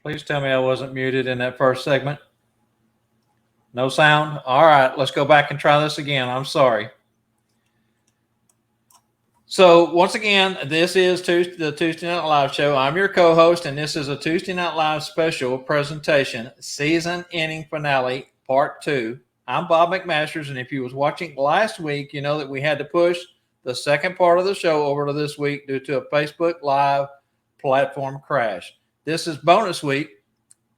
Please tell me I wasn't muted in that first segment. No sound? All right, let's go back and try this again. I'm sorry. So, once again, this is the Tuesday Night Live show. I'm your co host, and this is a Tuesday Night Live special presentation, season ending finale, part 2. I'm Bob McMasters, and if you was watching last week, you know that we had to push the second part of the show over to this week due to a Facebook Live platform crash. This is bonus week,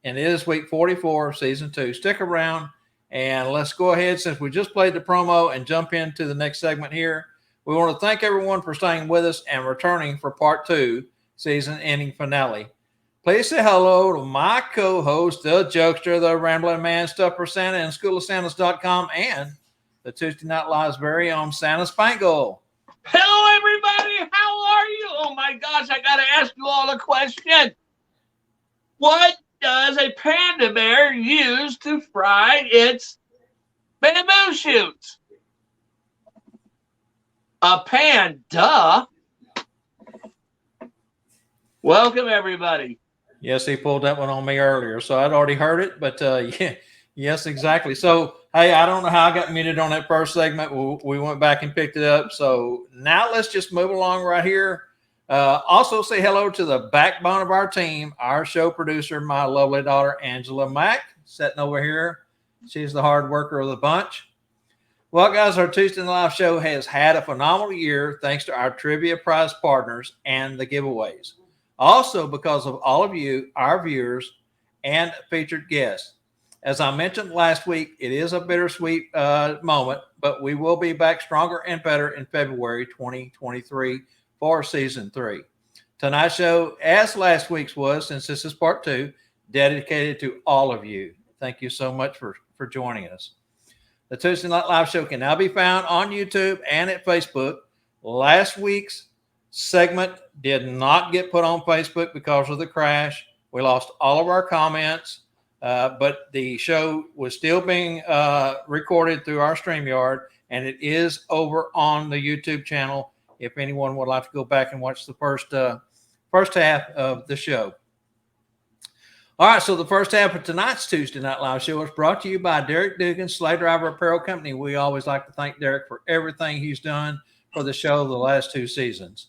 and it is week 44 of season 2. Stick around, and let's go ahead, since we just played the promo, and jump into the next segment here. We want to thank everyone for staying with us and returning for part 2, season ending finale. Please say hello to my co-host, the jokester, the rambling man, Stuffer Santa, and SchoolofSantas.com, and the Tuesday Night Live's very own Santa Spangle. Hello, everybody. How are you? Oh, my gosh, I got to ask you all a question. What does a panda bear use to fry its bamboo shoots? A pan, duh. Welcome, everybody. Yes, he pulled that one on me earlier, so I'd already heard it, but yeah, yes, exactly. So, hey, I don't know how I got muted on that first segment. We went back and picked it up. So now let's just move along right here. Also say hello to the backbone of our team, our show producer, my lovely daughter, Angela Mack, sitting over here. She's the hard worker of the bunch. Well, guys, our Tuesday Night Live show has had a phenomenal year thanks to our trivia prize partners and the giveaways. Also, because of all of you, our viewers, and featured guests. As I mentioned last week, it is a bittersweet moment, but we will be back stronger and better in February 2023 for season 3. Tonight's show, as last week's was, since this is part 2, dedicated to all of you. Thank you so much for joining us. The Tuesday Night Live show can now be found on YouTube and at Facebook. Last week's segment did not get put on Facebook because of the crash. We lost all of our comments, but the show was still being recorded through our StreamYard, and it is over on the YouTube channel if anyone would like to go back and watch the first half of the show. All right, so the first half of tonight's Tuesday Night Live show is brought to you by Derek Dugan, Sleigh Driver Apparel Company. We always like to thank Derek for everything he's done for the show the last 2 seasons.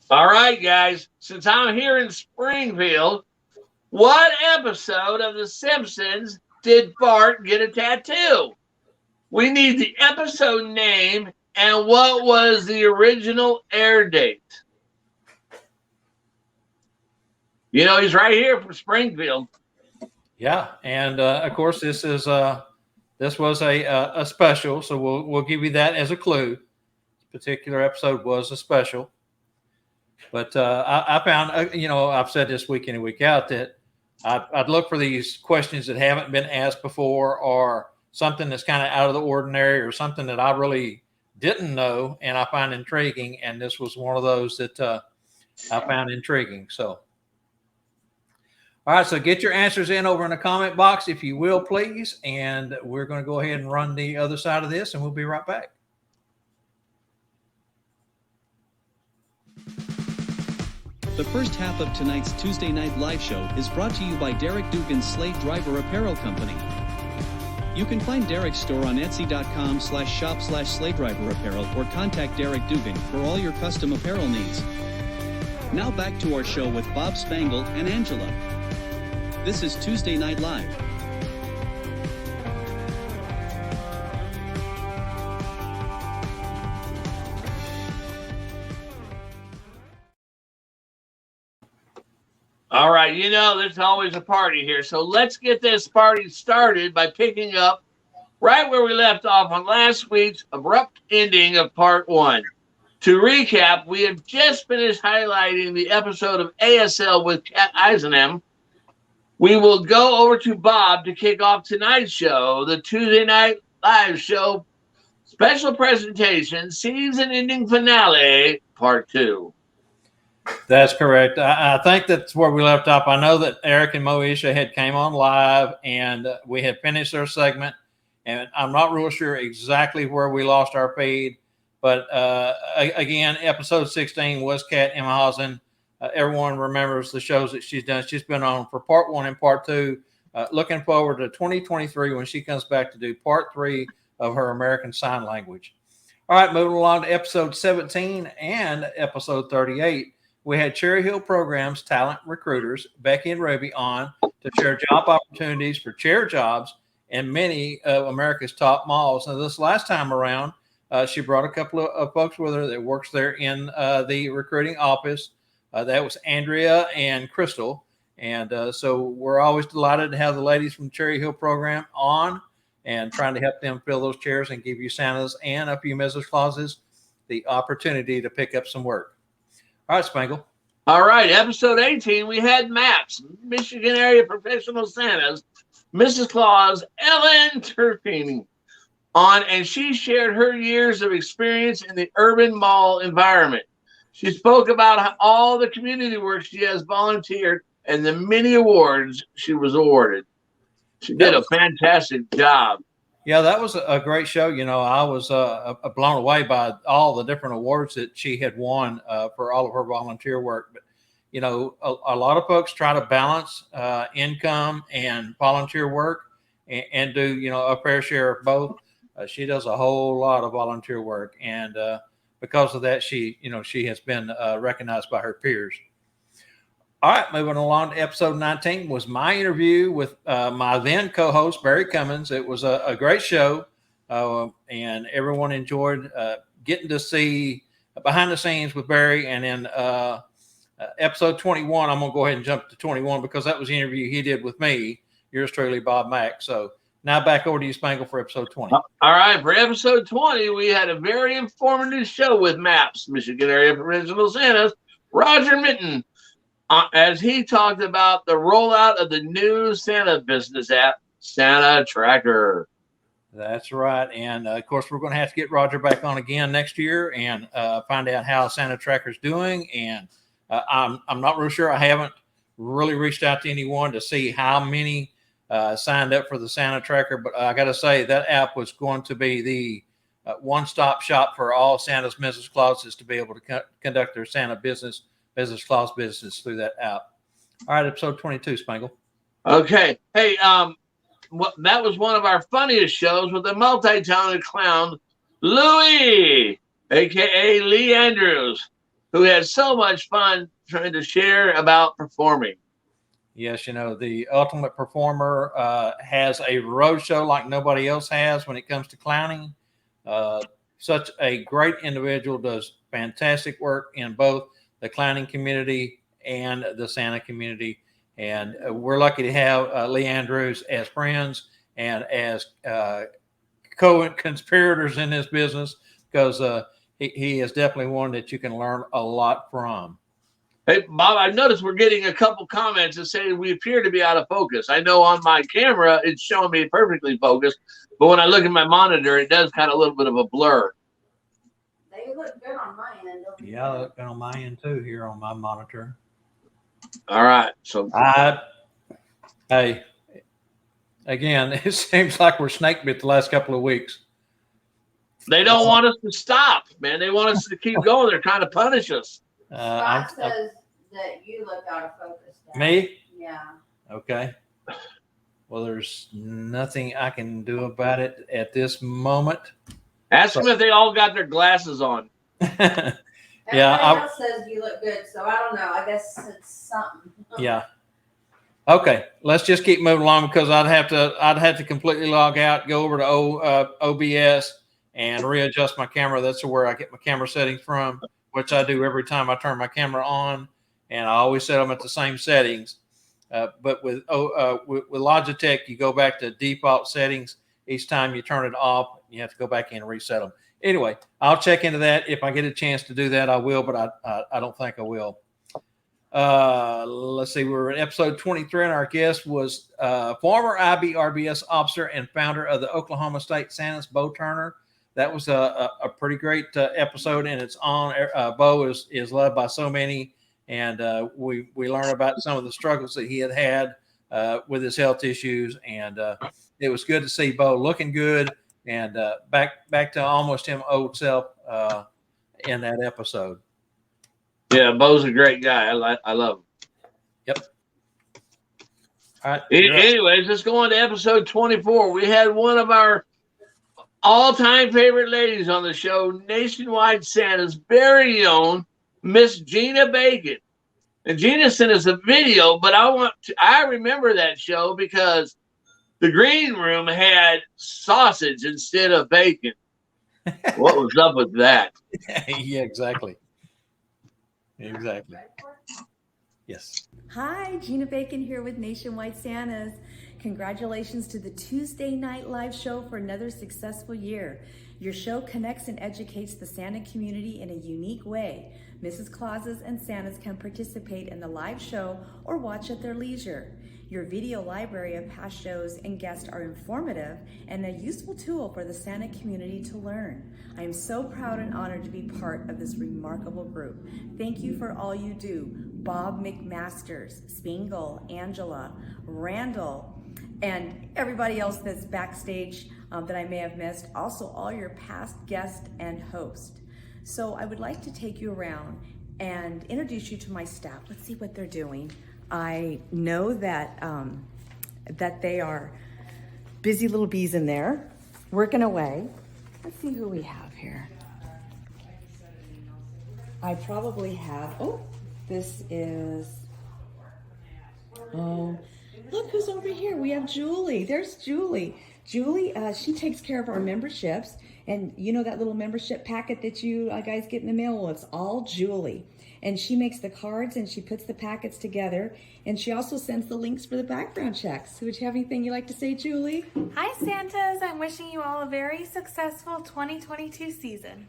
All right, guys, since I'm here in Springfield, what episode of The Simpsons did Bart get a tattoo? We need the episode name and what was the original air date. You know, he's right here from Springfield. Yeah, and of course, this was a special, so we'll give you that as a clue. This particular episode was a special. But I found, I've said this week in and week out that I'd look for these questions that haven't been asked before, or something that's kind of out of the ordinary, or something that I really didn't know and I find intriguing. And this was one of those that I found intriguing. So, all right, so get your answers in over in the comment box, if you will, please. And we're going to go ahead and run the other side of this, and we'll be right back. The first half of tonight's Tuesday Night Live show is brought to you by Derek Dugan's Sleigh Driver Apparel Company. You can find Derek's store on Etsy.com/shop/Sleigh Driver Apparel, or contact Derek Dugan for all your custom apparel needs. Now back to our show with Bob Spangle and Angela. This is Tuesday Night Live. All right, you know, there's always a party here. So let's get this party started by picking up right where we left off on last week's abrupt ending of part 1. To recap, we have just finished highlighting the episode of ASL with Kat Eisenham. We will go over to Bob to kick off tonight's show, the Tuesday Night Live Show special presentation, season ending finale, part 2. That's correct. I think that's where we left off. I know that Eric and Moesha had came on live, and we had finished their segment, and I'm not real sure exactly where we lost our feed. But again, episode 16 was Kat Imhausen. Everyone remembers the shows that she's done. She's been on for part 1 and part 2. Looking forward to 2023 when she comes back to do part 3 of her American Sign Language. All right, moving along to episode 17 and episode 38. We had Cherry Hill Programs talent recruiters, Becky and Ruby, on to share job opportunities for chair jobs in many of America's top malls. And this last time around, she brought a couple of folks with her that works there in the recruiting office. That was Andrea and Crystal. And so we're always delighted to have the ladies from Cherry Hill Program on and trying to help them fill those chairs and give you Santas and a few Mrs. Clauses the opportunity to pick up some work. All right, Spangle. All right, episode 18, we had MAPS, Michigan Area Professional Santas, Mrs. Claus, Ellen Turpin, on, and she shared her years of experience in the urban mall environment. She spoke about all the community work she has volunteered and the many awards she was awarded. She did a fantastic job. Yeah, that was a great show. You know, I was blown away by all the different awards that she had won for all of her volunteer work. But, you know, a lot of folks try to balance income and volunteer work and do, you know, a fair share of both. She does a whole lot of volunteer work. And because of that, she has been recognized by her peers. All right, moving along to episode 19 was my interview with my then co-host, Barry Cummins. It was a great show, and everyone enjoyed getting to see behind the scenes with Barry. And in episode 21, I'm going to go ahead and jump to 21 because that was the interview he did with me, yours truly, Bob Mack. So now back over to you, Spangle, for episode 20. All right, for episode 20, we had a very informative show with MAPS, Michigan Area Professional Santas, Roger Minton, as he talked about the rollout of the new Santa business app, Santa Tracker. That's right. And of course, we're going to have to get Roger back on again next year and find out how Santa Tracker's doing. And I'm not real sure. I haven't really reached out to anyone to see how many signed up for the Santa Tracker. But I got to say, that app was going to be the one-stop shop for all Santa's Mrs. Clauses to be able to conduct their Santa business Claus business through that app. All right, episode 22, Spangle. Okay. Hey, that was one of our funniest shows with the multi-talented clown, Louie, a.k.a. Lee Andrews, who had so much fun trying to share about performing. Yes, you know, the ultimate performer has a road show like nobody else has when it comes to clowning. Such a great individual, does fantastic work in both the clowning community and the Santa community. And we're lucky to have Lee Andrews as friends and as co-conspirators in this business, because he is definitely one that you can learn a lot from. Hey, Bob, I noticed we're getting a couple comments that say we appear to be out of focus. I know on my camera, it's showing me perfectly focused, but when I look at my monitor, it does kind of a little bit of a blur. They look good on my end. Yeah, they look good on my end too here on my monitor. All right. So, hey, again, it seems like we're snake bit the last couple of weeks. They don't want us to stop, man. They want us to keep going. They're trying to punish us. Scott says that you look out of focus. Dad. Me? Yeah. Okay. Well, there's nothing I can do about it at this moment. Ask them if they all got their glasses on. Yeah, Everybody else says you look good, so I don't know. I guess it's something. Yeah. Okay, let's just keep moving along because I'd have to completely log out, go over to OBS, and readjust my camera. That's where I get my camera settings from, which I do every time I turn my camera on, and I always set them at the same settings. But with Logitech, you go back to default settings. Each time you turn it off, you have to go back in and reset them. Anyway, I'll check into that. If I get a chance to do that, I will, but I don't think I will. Let's see, we were in episode 23, and our guest was former IBRBS officer and founder of the Oklahoma State Santas, Bo Turner. That was a pretty great episode, and it's on. Bo is loved by so many, and we learned about some of the struggles that he had with his health issues, and it was good to see Bo looking good and back to almost him old self in that episode. Yeah, Bo's a great guy. I love him. Yep. All right. Anyways, let's go on to episode 24. We had one of our all-time favorite ladies on the show, Nationwide Santa's very own Miss Gina Bacon. And Gina sent us a video, but I remember that show because the green room had sausage instead of bacon. What was up with that? Yeah, exactly. Exactly. Yes. Hi, Gina Bacon here with Nationwide Santas. Congratulations to the Tuesday Night Live show for another successful year. Your show connects and educates the Santa community in a unique way. Mrs. Clauses and Santas can participate in the live show or watch at their leisure. Your video library of past shows and guests are informative and a useful tool for the Santa community to learn. I am so proud and honored to be part of this remarkable group. Thank you for all you do. Bob McMasters, Spingle, Angela, Randall, and everybody else that's backstage that I may have missed. Also, all your past guests and hosts. So I would like to take you around and introduce you to my staff. Let's see what they're doing. I know that that they are busy little bees in there, working away. Let's see who we have here. I probably have, this is, look who's over here. We have Julie. There's Julie. Julie, she takes care of our memberships. And you know that little membership packet that you guys get in the mail? Well, it's all Julie. And she makes the cards and she puts the packets together. And she also sends the links for the background checks. Would you have anything you'd like to say, Julie? Hi, Santas. I'm wishing you all a very successful 2022 season.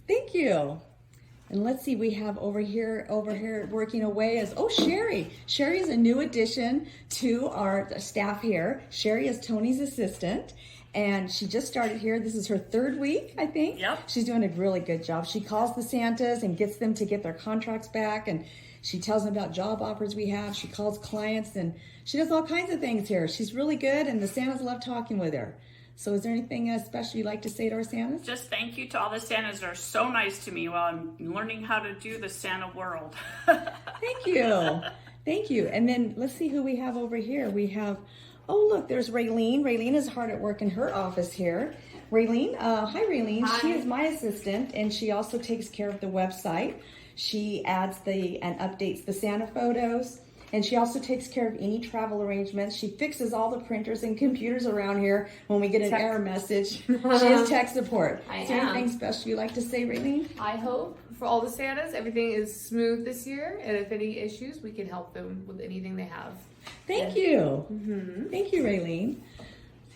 Thank you. And let's see, we have over here working away is, Sherry. Sherry is a new addition to our staff here. Sherry is Tony's assistant. And she just started here. This is her 3rd week, I think. Yep. She's doing a really good job. She calls the Santas and gets them to get their contracts back. And she tells them about job offers we have. She calls clients and she does all kinds of things here. She's really good and the Santas love talking with her. So is there anything special you'd like to say to our Santas? Just thank you to all the Santas that are so nice to me while I'm learning how to do the Santa world. Thank you. Thank you. And then let's see who we have over here. We have, look, there's Raylene. Raylene is hard at work in her office here. Raylene, hi Raylene. Hi. She is my assistant and she also takes care of the website. She adds and updates the Santa photos. And she also takes care of any travel arrangements. She fixes all the printers and computers around here when we get an error message. She is tech support. Is there anything special you'd like to say, Raylene? I hope for all the Santas, everything is smooth this year. And if any issues, we can help them with anything they have. Thank you. Mm-hmm. Thank you, Raylene.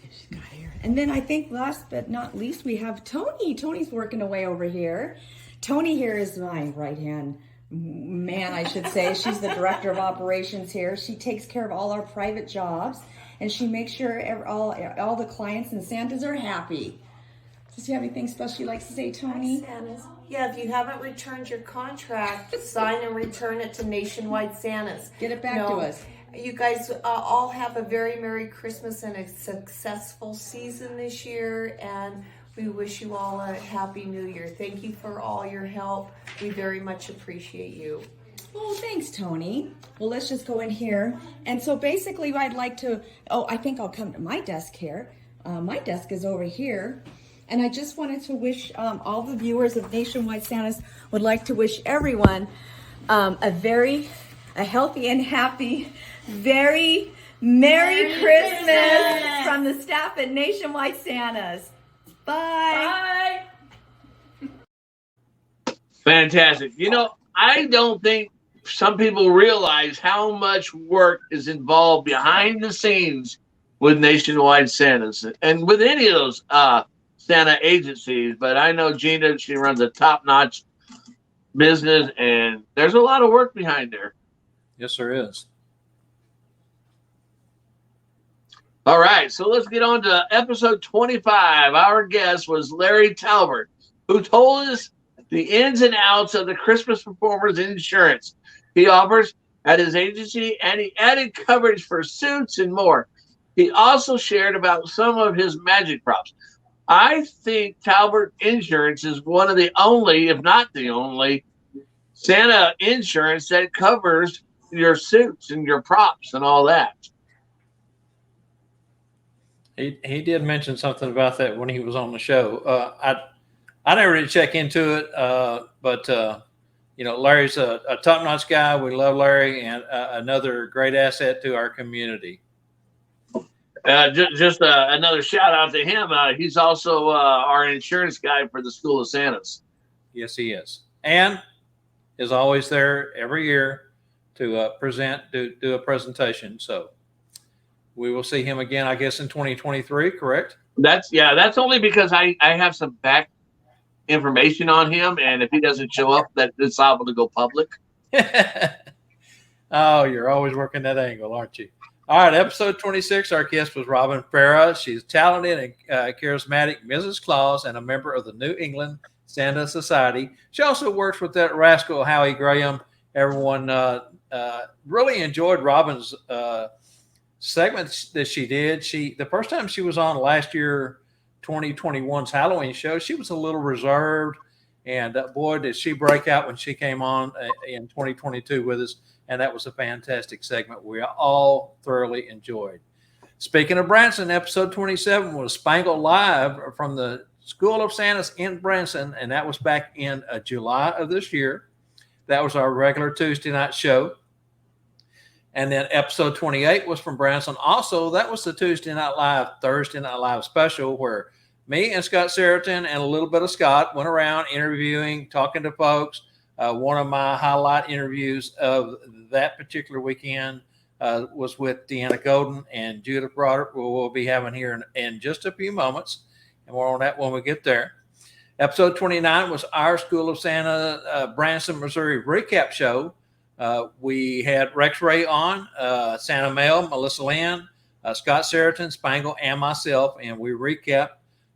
She's got here. And then I think last but not least, we have Tony. Tony's working away over here. Tony here is my right-hand man, I should say. She's the director of operations here. She takes care of all our private jobs and she makes sure all the clients and Santas are happy. Does you have anything special you'd like to say, Tony? Santas. Yeah, if you haven't returned your contract, sign and return it to Nationwide Santas. Get it back to us. You guys all have a very Merry Christmas and a successful season this year, and we wish you all a Happy New Year. Thank you for all your help. We very much appreciate you. Oh, thanks, Tony. Well, let's just go in here. And so basically I'd like to, I think I'll come to my desk here. My desk is over here. And I just wanted to wish all the viewers of Nationwide Santas would like to wish everyone a healthy and happy, very Merry Christmas from the staff at Nationwide Santas. Bye. Fantastic. You know, I don't think some people realize how much work is involved behind the scenes with Nationwide Santas and with any of those Santa agencies. But I know Gina, she runs a top-notch business, and there's a lot of work behind there. Yes, there is. All right, so let's get on to episode 25. Our guest was Larry Talbert, who told us the ins and outs of the Christmas Performers Insurance he offers at his agency, and he added coverage for suits and more. He also shared about some of his magic props. I think Talbert Insurance is one of the only, if not the only, Santa insurance that covers your suits and your props and all that. He did mention something about that when he was on the show. I never really check into it, but Larry's a top-notch guy. We love Larry, and another great asset to our community. Just another shout out to him. He's also our insurance guy for the School of Santas. Yes, he is, and is always there every year to do a presentation. So we will see him again, I guess, in 2023. Correct? That's only because I have some back information on him, and if he doesn't show up, that it's liable to go public. Oh, you're always working that angle, aren't you? All right, episode 26, our guest was Robin Farah. She's talented and charismatic Mrs. Claus and a member of the New England Santa Society. She also works with that rascal Howie Graham. Everyone really enjoyed Robin's segments that she did. The first time she was on last year, 2021's Halloween show, she was a little reserved, and boy, did she break out when she came on in 2022 with us. And that was a fantastic segment we all thoroughly enjoyed. Speaking of Branson, episode 27 was Spangled Live from the School of Santas in Branson, and that was back in July of this year. That was our regular Tuesday night show. And then episode 28 was from Branson. Also, that was the Thursday Night Live special where me and Scott Seriton and a little bit of Scott went around interviewing, talking to folks. One of my highlight interviews of that particular weekend was with Deanna Golden and Judith Broderick, who we'll be having here in just a few moments. And more on that when we get there. Episode 29 was our School of Santa Branson, Missouri recap show. We had Rex Ray on, Santa Mel, Melissa Lynn, Scott Seriton, Spangle, and myself, and we recapped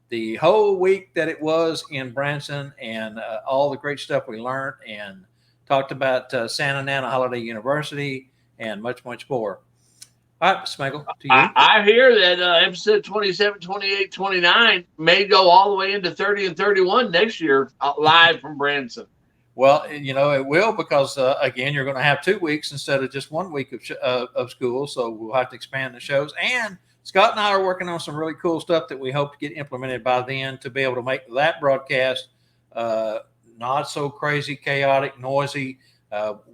the whole week that it was in Branson and all the great stuff we learned, and talked about Santa Nana Holiday University and much, much more. All right, Spangle, to you. I hear that episode 27, 28, 29 may go all the way into 30 and 31 next year, live from Branson. Well, it will, because again, you're going to have 2 weeks instead of just 1 week of school. So we'll have to expand the shows. And Scott and I are working on some really cool stuff that we hope to get implemented by then to be able to make that broadcast not so crazy, chaotic, noisy.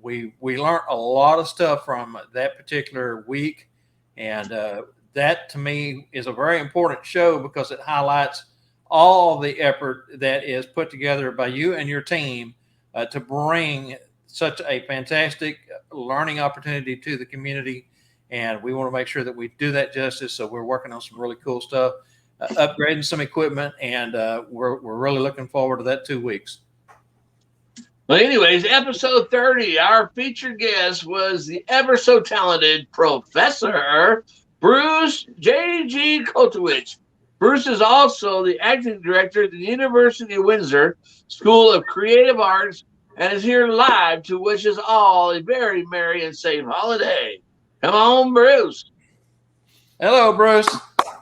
We learned a lot of stuff from that particular week. And that, to me, is a very important show because it highlights all the effort that is put together by you and your team to bring such a fantastic learning opportunity to the community. And we want to make sure that we do that justice. So we're working on some really cool stuff, upgrading some equipment, and we're really looking forward to that 2 weeks. Well, anyways, episode 30, our featured guest was the ever so talented Professor Bruce J.G. Kotowich. Bruce is also the acting director at the University of Windsor School of Creative Arts and is here live to wish us all a very merry and safe holiday. Come on, Bruce. Hello, Bruce.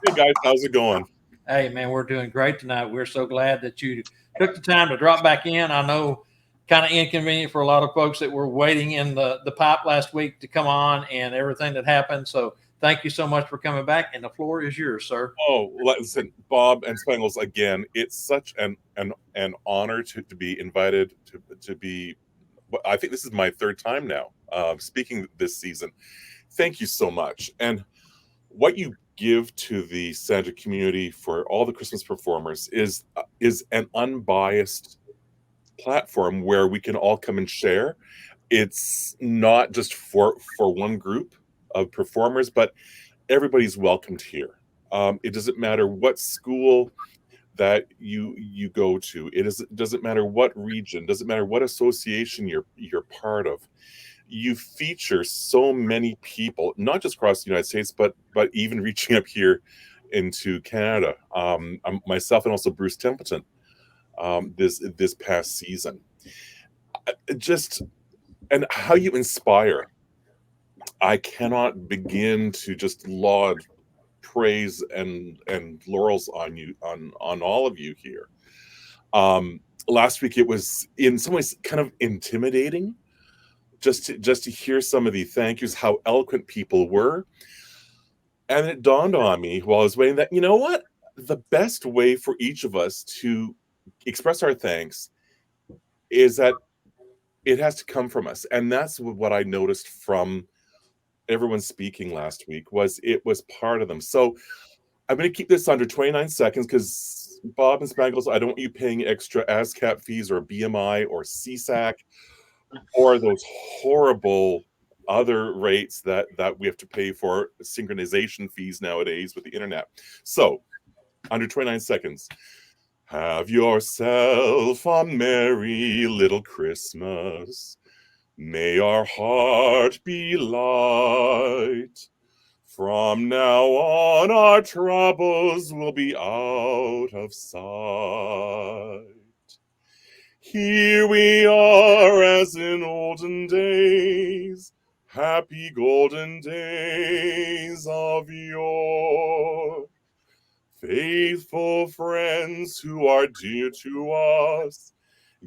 Hey, guys. How's it going? Hey, man, we're doing great tonight. We're so glad that you took the time to drop back in. I know kind of inconvenient for a lot of folks that were waiting in the pipe last week to come on and everything that happened. So thank you so much for coming back, and the floor is yours, sir. Oh, listen, Bob and Spangles, again, it's such an honor to be invited to be. I think this is my third time now speaking this season. Thank you so much. And what you give to the Santa community for all the Christmas performers is an unbiased platform where we can all come and share. It's not just for one group of performers, but everybody's welcomed here. It doesn't matter what school that you go to. It doesn't matter what region, doesn't matter what association you're part of. you feature so many people, not just across the United States, but even reaching up here into Canada. Myself and also Bruce Templeton this past season. And how you inspire. I cannot begin to just laud, praise, and laurels on you, on all of you here. Last week it was in some ways kind of intimidating just to hear some of the thank yous, how eloquent people were. And it dawned on me while I was waiting that, you know what? The best way for each of us to express our thanks is that it has to come from us. And that's what I noticed from everyone speaking last week, was it was part of them. So I'm going to keep this under 29 seconds because Bob and Spangles, I don't want you paying extra ASCAP fees or BMI or CSAC or those horrible other rates that we have to pay for synchronization fees nowadays with the internet. So under 29 seconds. Have yourself a merry little Christmas. May our heart be light. From now on, our troubles will be out of sight. Here we are as in olden days, happy golden days of yore. Faithful friends who are dear to us,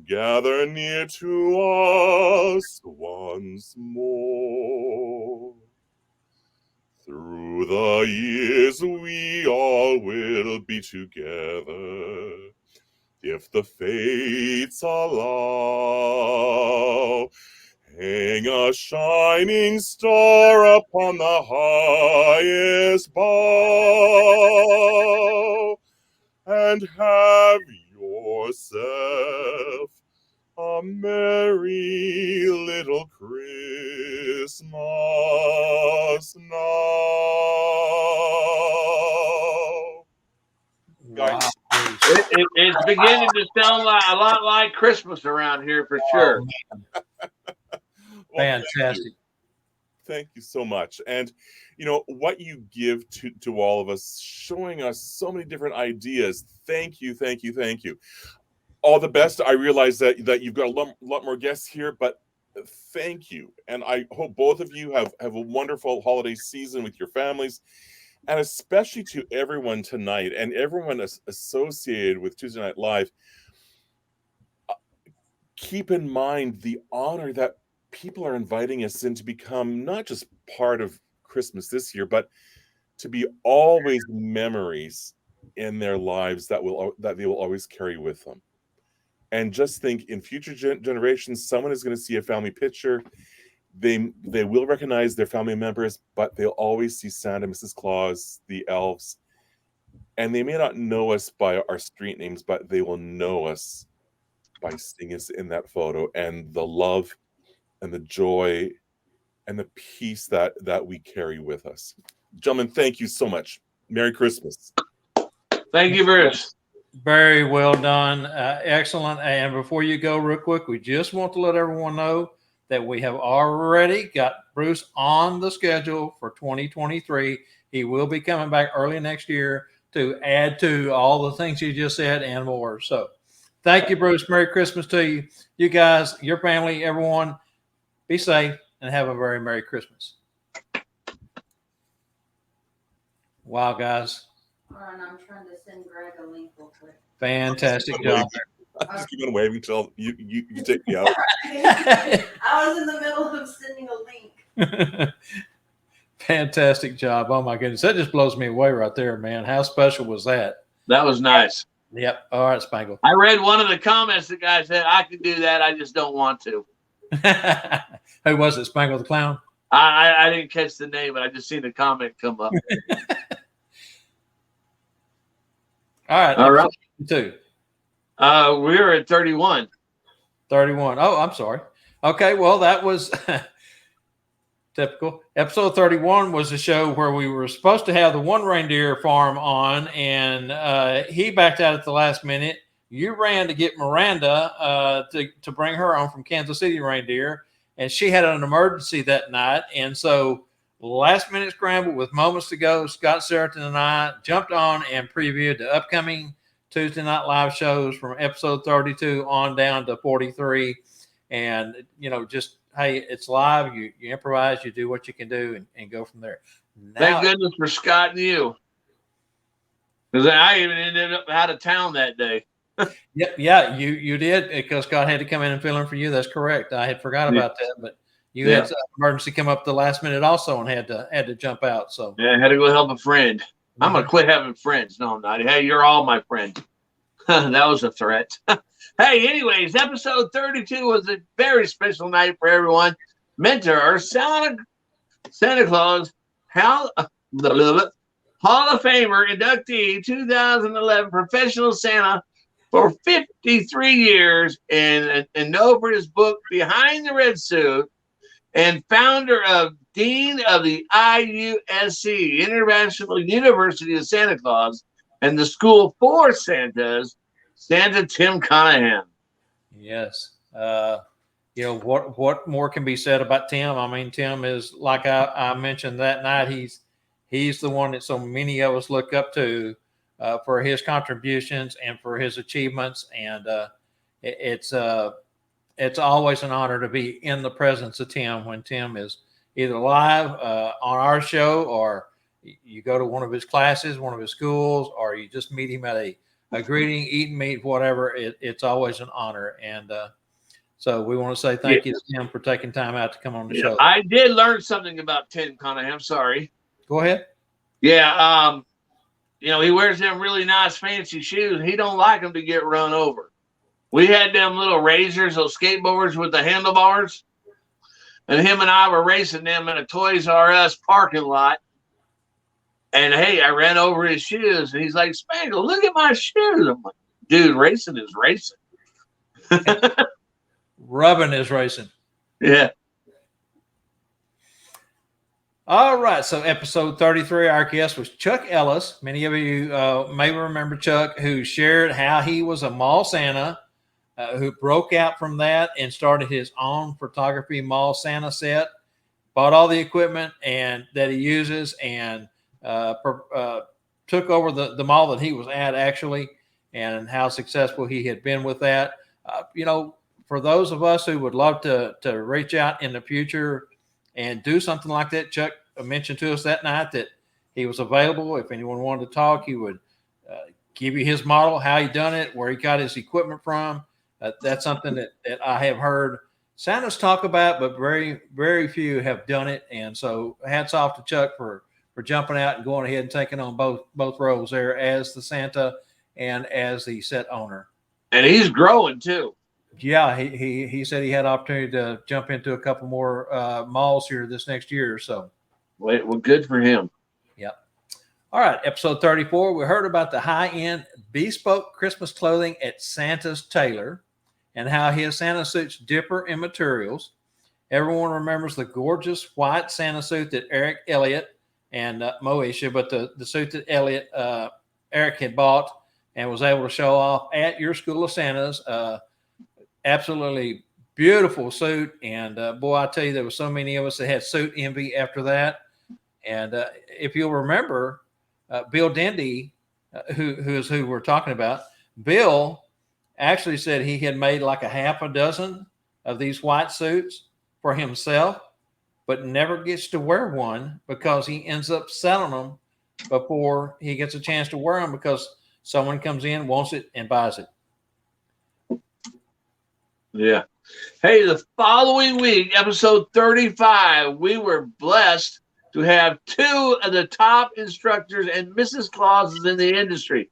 gather near to us once more. Through the years we all will be together, if the fates allow. Hang a shining star upon the highest bough, and have yourself a merry little Christmas now. Wow. It's beginning to sound a lot like Christmas around here for sure. Fantastic. Thank you so much. And what you give to all of us, showing us so many different ideas. Thank you. All the best. I realize that you've got a lot more guests here, but thank you. And I hope both of you have a wonderful holiday season with your families, and especially to everyone tonight and everyone associated with Tuesday Night Live. Keep in mind the honor that people are inviting us in to become not just part of Christmas this year, but to be always memories in their lives that they will always carry with them. And just think, in future generations, someone is going to see a family picture. They will recognize their family members, but they'll always see Santa, Mrs. Claus, the elves, and they may not know us by our street names, but they will know us by seeing us in that photo, and the love and the joy and the peace that we carry with us. Gentlemen, thank you so much. Merry Christmas. Thank you, Bruce. Very well done. Excellent. And before you go, real quick, we just want to let everyone know that we have already got Bruce on the schedule for 2023. He will be coming back early next year to add to all the things you just said and more. So thank you, Bruce. Merry Christmas to you. You guys, your family, everyone, be safe and have a very Merry Christmas. Wow, guys. All right, I'm trying to send Greg a link real quick. Fantastic job. I'm just keep on waving until you take me out. I was in the middle of sending a link. Fantastic job. Oh my goodness. That just blows me away right there, man. How special was that? That was nice. Yep. All right, Spangle. I read one of the comments. The guy said, I could do that. I just don't want to. Who was it? Spangle the Clown? I didn't catch the name, but I just seen the comment come up. All right. Two. We're at 31. 31. Oh, I'm sorry. Okay. Well, that was typical. Episode 31 was a show where we were supposed to have the One Reindeer Farm on, and he backed out at the last minute. You ran to get Miranda to bring her on from Kansas City Reindeer, and she had an emergency that night. And so last minute scramble with moments to go, Scott Seraton and I jumped on and previewed the upcoming Tuesday Night Live shows from episode 32 on down to 43. And, just, hey, it's live. You improvise, you do what you can do and go from there. Thank goodness for Scott and you. Because I even ended up out of town that day. Yeah, you did, because Scott had to come in and fill in for you. That's correct. I had forgot about that, but you had an emergency come up the last minute also and had to jump out. So I had to go help a friend. I'm gonna quit having friends. No, I'm not. Hey, you're all my friends. That was a threat. Hey, anyways, episode 32 was a very special night for everyone. Mentor Santa Claus, Hall of Famer inductee, 2011 professional Santa for 53 years, and known for his book Behind the Red Suit, and founder of Dean of the IUSC, International University of Santa Claus, and the School for Santas, Santa Tim Conahan. Yes. What more can be said about Tim? I mean, Tim is, like I mentioned that night, he's the one that so many of us look up to for his contributions and for his achievements. And it's always an honor to be in the presence of Tim when Tim is either live on our show, or you go to one of his classes, one of his schools, or you just meet him at a greeting, eat and meet, whatever. It's always an honor. And so we want to say thank you to Tim for taking time out to come on the show. I did learn something about Tim Conahan. I'm sorry. Go ahead. Yeah. He wears them really nice fancy shoes. He don't like them to get run over. We had them little razors, those skateboards with the handlebars, and him and I were racing them in a Toys R Us parking lot. And hey, I ran over his shoes, and he's like, "Spangle, look at my shoes." I'm like, "Dude, racing is racing." Rubbing is racing. Yeah. All right. So episode 33, our guest was Chuck Ellis. Many of you may remember Chuck, who shared how he was a mall Santa, who broke out from that and started his own photography mall Santa set, bought all the equipment and that he uses, and took over the mall that he was at, actually, and how successful he had been with that. For those of us who would love to reach out in the future and do something like that, Chuck mentioned to us that night that he was available. If anyone wanted to talk, he would give you his model, how he done it, where he got his equipment from. That's something that I have heard Santas talk about, but very, very few have done it. And so hats off to Chuck for jumping out and going ahead and taking on both roles there as the Santa and as the set owner. And he's growing too. Yeah, he said he had opportunity to jump into a couple more malls here this next year or so. Well, good for him. Yep. All right, episode 34, we heard about the high-end bespoke Christmas clothing at Santa's Tailor and how his Santa suits differ in materials. Everyone remembers the gorgeous white Santa suit that Eric Elliott and Moesha, but the suit that Eric had bought and was able to show off at your School of Santas. Absolutely beautiful suit. And boy, I tell you, there were so many of us that had suit envy after that. And if you'll remember, Bill Dendy, who we're talking about, Bill actually said he had made like a half a dozen of these white suits for himself, but never gets to wear one because he ends up selling them before he gets a chance to wear them because someone comes in, wants it, and buys it. Yeah. Hey, the following week, episode 35, we were blessed to have two of the top instructors and Mrs. Clauses in the industry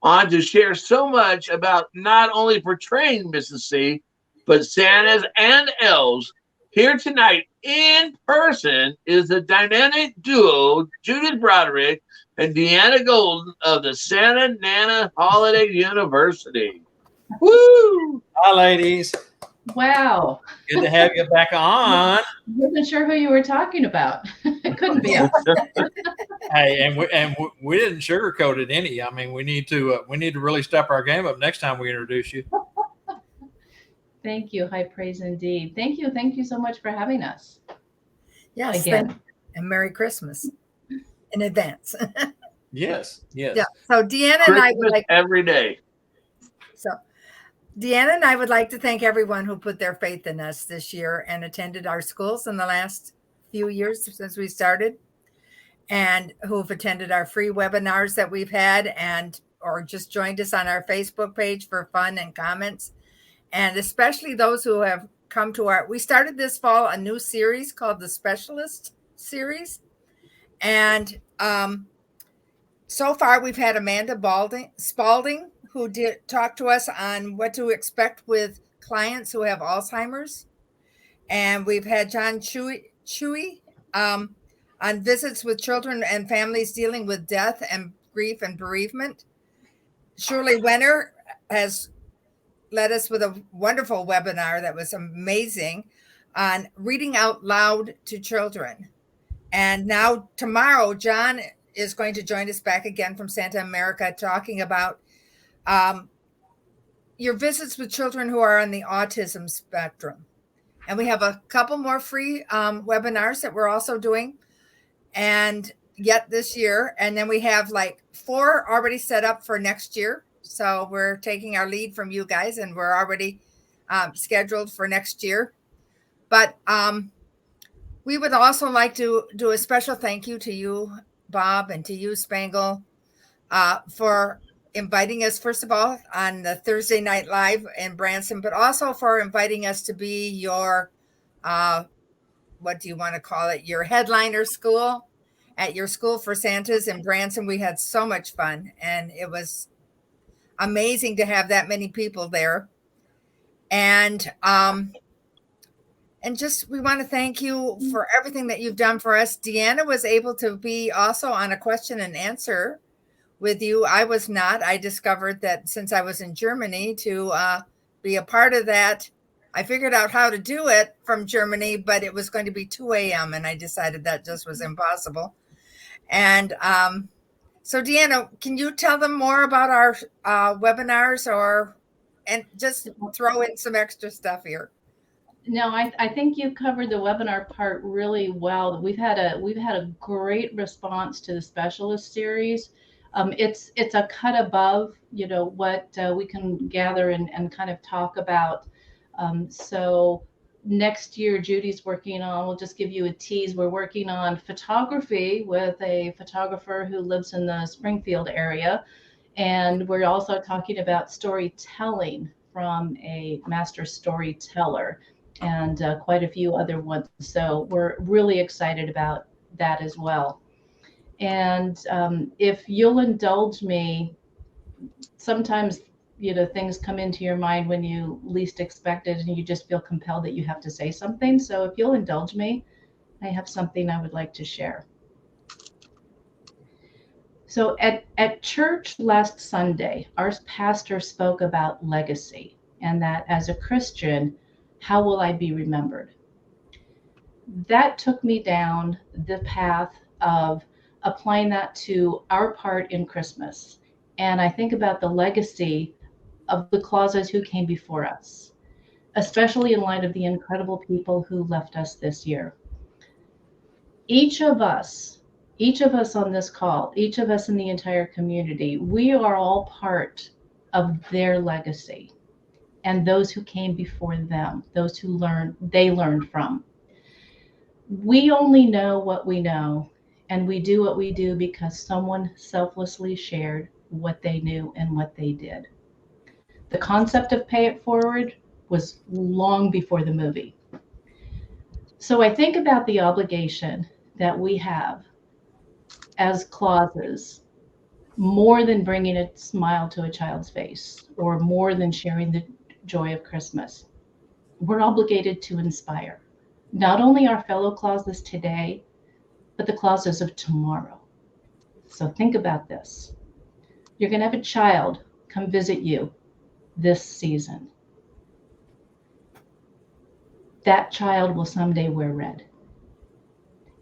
on to share so much about not only portraying Mrs. C, but Santas and elves. Here tonight in person is the dynamic duo Judith Broderick and Deanna Golden of the Santa Nana Holiday University. Woo! Hi, ladies. Wow. Good to have you back on. Wasn't sure who you were talking about. It couldn't be us. Hey, and we didn't sugarcoat it any. I mean, we need to really step our game up next time we introduce you. Thank you. High praise indeed. Thank you. Thank you so much for having us. Yes. Again. And Merry Christmas in advance. Yes. Yes. Yeah. So Deanna and I would Christmas like every day. so Deanna and I would like to thank everyone who put their faith in us this year and attended our schools in the last few years since we started, and who have attended our free webinars that we've had and or just joined us on our Facebook page for fun and comments. And especially those who have come to we started this fall a new series called the Specialist Series. And so far we've had Amanda Spalding, who did talk to us on what to expect with clients who have Alzheimer's. And we've had John Chewy on visits with children and families dealing with death and grief and bereavement. Shirley Wenner has led us with a wonderful webinar that was amazing on reading out loud to children. And now tomorrow, John is going to join us back again from Santa America, talking about your visits with children who are on the autism spectrum. And we have a couple more free webinars that we're also doing and yet this year. And then we have like 4 already set up for next year. So we're taking our lead from you guys, and we're already scheduled for next year. But we would also like to do a special thank you to you, Bob, and to you, Spangle, for inviting us, first of all, on the Thursday Night Live in Branson, but also for inviting us to be your, what do you want to call it, your headliner school at your School for Santas in Branson. We had so much fun, and it was amazing to have that many people there. And just, we want to thank you for everything that you've done for us. Deanna was able to be also on a question and answer with you. I was not. I discovered that since I was in Germany to be a part of that, I figured out how to do it from Germany, but it was going to be 2 a.m. and I decided that just was impossible. And so Deanna, can you tell them more about our webinars and just throw in some extra stuff here? No, I think you covered the webinar part really well. We've had a great response to the Specialist Series. It's a cut above, what we can gather and kind of talk about. So next year, Judy's working on, we'll just give you a tease, we're working on photography with a photographer who lives in the Springfield area. And we're also talking about storytelling from a master storyteller and quite a few other ones. So we're really excited about that as well. And if you'll indulge me, sometimes things come into your mind when you least expect it, and you just feel compelled that you have to say something. So if you'll indulge me, I have something I would like to share. So at church last Sunday, our pastor spoke about legacy, and that as a Christian, how will I be remembered? That took me down the path of applying that to our part in Christmas. And I think about the legacy of the Clauses who came before us, especially in light of the incredible people who left us this year. Each of us on this call, each of us in the entire community, we are all part of their legacy and those who came before them, those who they learned from. We only know what we know, and we do what we do because someone selflessly shared what they knew and what they did. The concept of pay it forward was long before the movie. So I think about the obligation that we have as Clauses, more than bringing a smile to a child's face or more than sharing the joy of Christmas. We're obligated to inspire not only our fellow Clauses today, but the Clauses of tomorrow. So think about this. You're going to have a child come visit you this season. That child will someday wear red.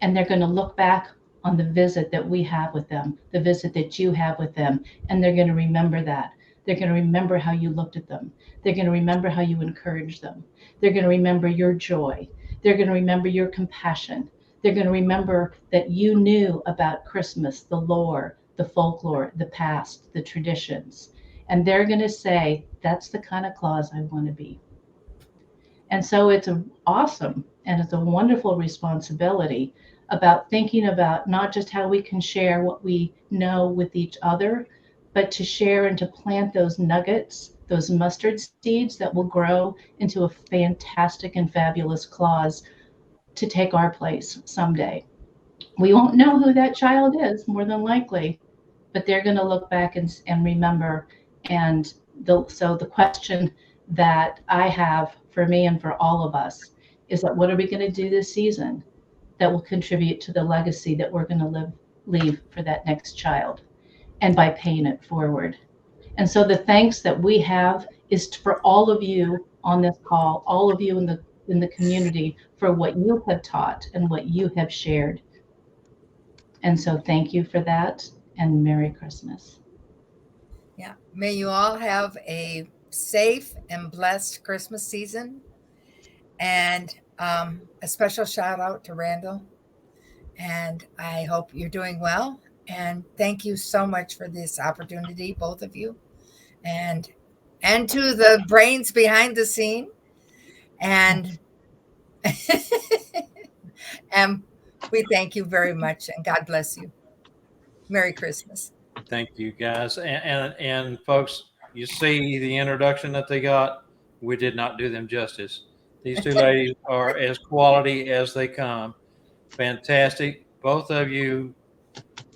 And they're going to look back on the visit that we have with them, the visit that you have with them, and they're going to remember that. They're going to remember how you looked at them. They're going to remember how you encouraged them. They're going to remember your joy. They're going to remember your compassion. They're going to remember that you knew about Christmas, the lore, the folklore, the past, the traditions. And they're going to say, that's the kind of Claus I want to be. And so it's awesome and it's a wonderful responsibility about thinking about not just how we can share what we know with each other, but to share and to plant those nuggets, those mustard seeds that will grow into a fantastic and fabulous Claus to take our place someday. We won't know who that child is, more than likely, but they're going to look back and remember. And so the question that I have for me and for all of us is that what are we going to do this season that will contribute to the legacy that we're going to leave for that next child, and by paying it forward. And so the thanks that we have is for all of you on this call, all of you in the community, for what you have taught and what you have shared. And so thank you for that, and Merry Christmas. Yeah. May you all have a safe and blessed Christmas season. And a special shout out to Randall. And I hope you're doing well. And thank you so much for this opportunity, both of you. And to the brains behind the scene. And and we thank you very much, and God bless you. Merry Christmas. Thank you, guys. And folks, you see the introduction that they got. We did not do them justice. These two ladies are as quality as they come. Fantastic. Both of you.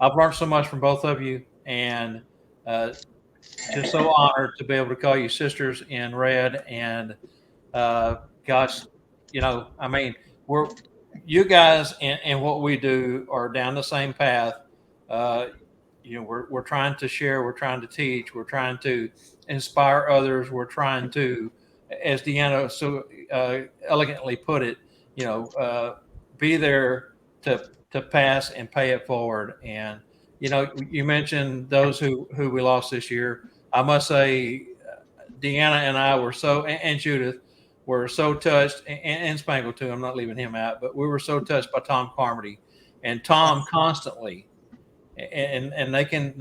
I've learned so much from both of you, and just so honored to be able to call you sisters in red. And gosh, I mean, you guys and what we do are down the same path. We're trying to share, we're trying to teach, we're trying to inspire others, we're trying to, as Deanna so elegantly put it, be there to pass and pay it forward. And you mentioned those who we lost this year. I must say, Deanna and I were and Judith were so touched, and Spangle too. I'm not leaving him out, but we were so touched by Tom Carmody, and Tom constantly. And they can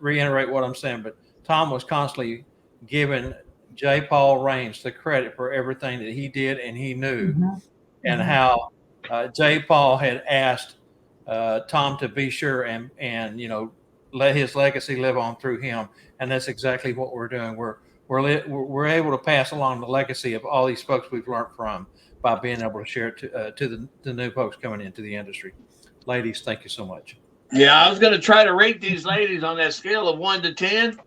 reiterate what I'm saying, but Tom was constantly giving J. Paul Raines the credit for everything that he did and he knew, and how J. Paul had asked Tom to be sure and let his legacy live on through him, and that's exactly what we're doing. We're able to pass along the legacy of all these folks we've learned from by being able to share it to the new folks coming into the industry. Ladies, thank you so much. Yeah, I was going to try to rate these ladies on that scale of 1 to 10,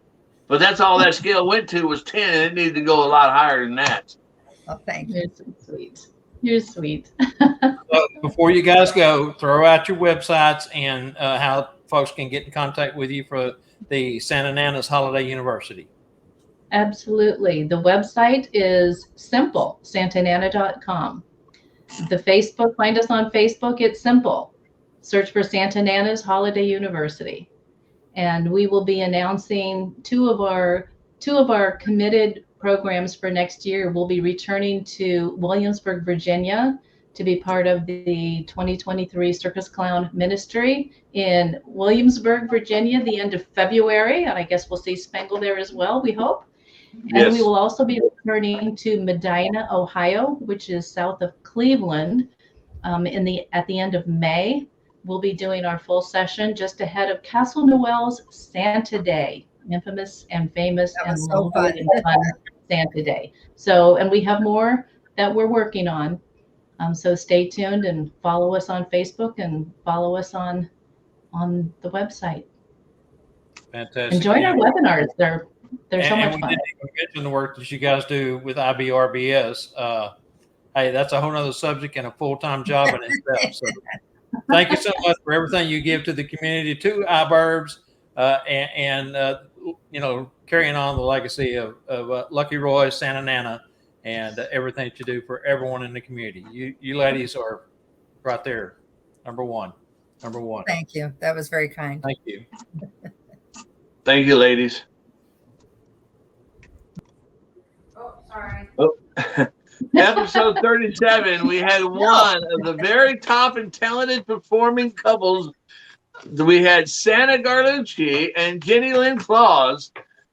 but that's all that scale went to was 10, and it needed to go a lot higher than that. Oh, thank you. You're so sweet. You're sweet. So before you guys go, throw out your websites and how folks can get in contact with you for the Santa Nana's Holiday University. Absolutely. The website is simple, santanana.com. The Facebook, find us on Facebook, it's simple. Search for Santa Nana's Holiday University. And we will be announcing two of our committed programs for next year. We'll be returning to Williamsburg, Virginia to be part of the 2023 Circus Clown Ministry in Williamsburg, Virginia, the end of February. And I guess we'll see Spangle there as well, we hope. Yes. And we will also be returning to Medina, Ohio, which is south of Cleveland, at the end of May. We'll be doing our full session just ahead of Castle Noel's Santa Day, infamous and famous and so fun. Santa Day. So, and we have more that we're working on. So stay tuned and follow us on Facebook and follow us on the website. Fantastic. And join our webinars. They're so much we fun. didn't even mention the work that you guys do with IBRBS. Hey, that's a whole nother subject and a full-time job in itself. So thank you so much for everything you give to the community, to iBurbs, and carrying on the legacy of Lucky Roy, Santa Nana, and everything that you do for everyone in the community. You ladies are right there, number one. Thank you. That was very kind. Thank you. Thank you, ladies. Episode 37, we had one of the very top and talented performing couples. We had Santa Garlucci and Jenny Lynn Claus.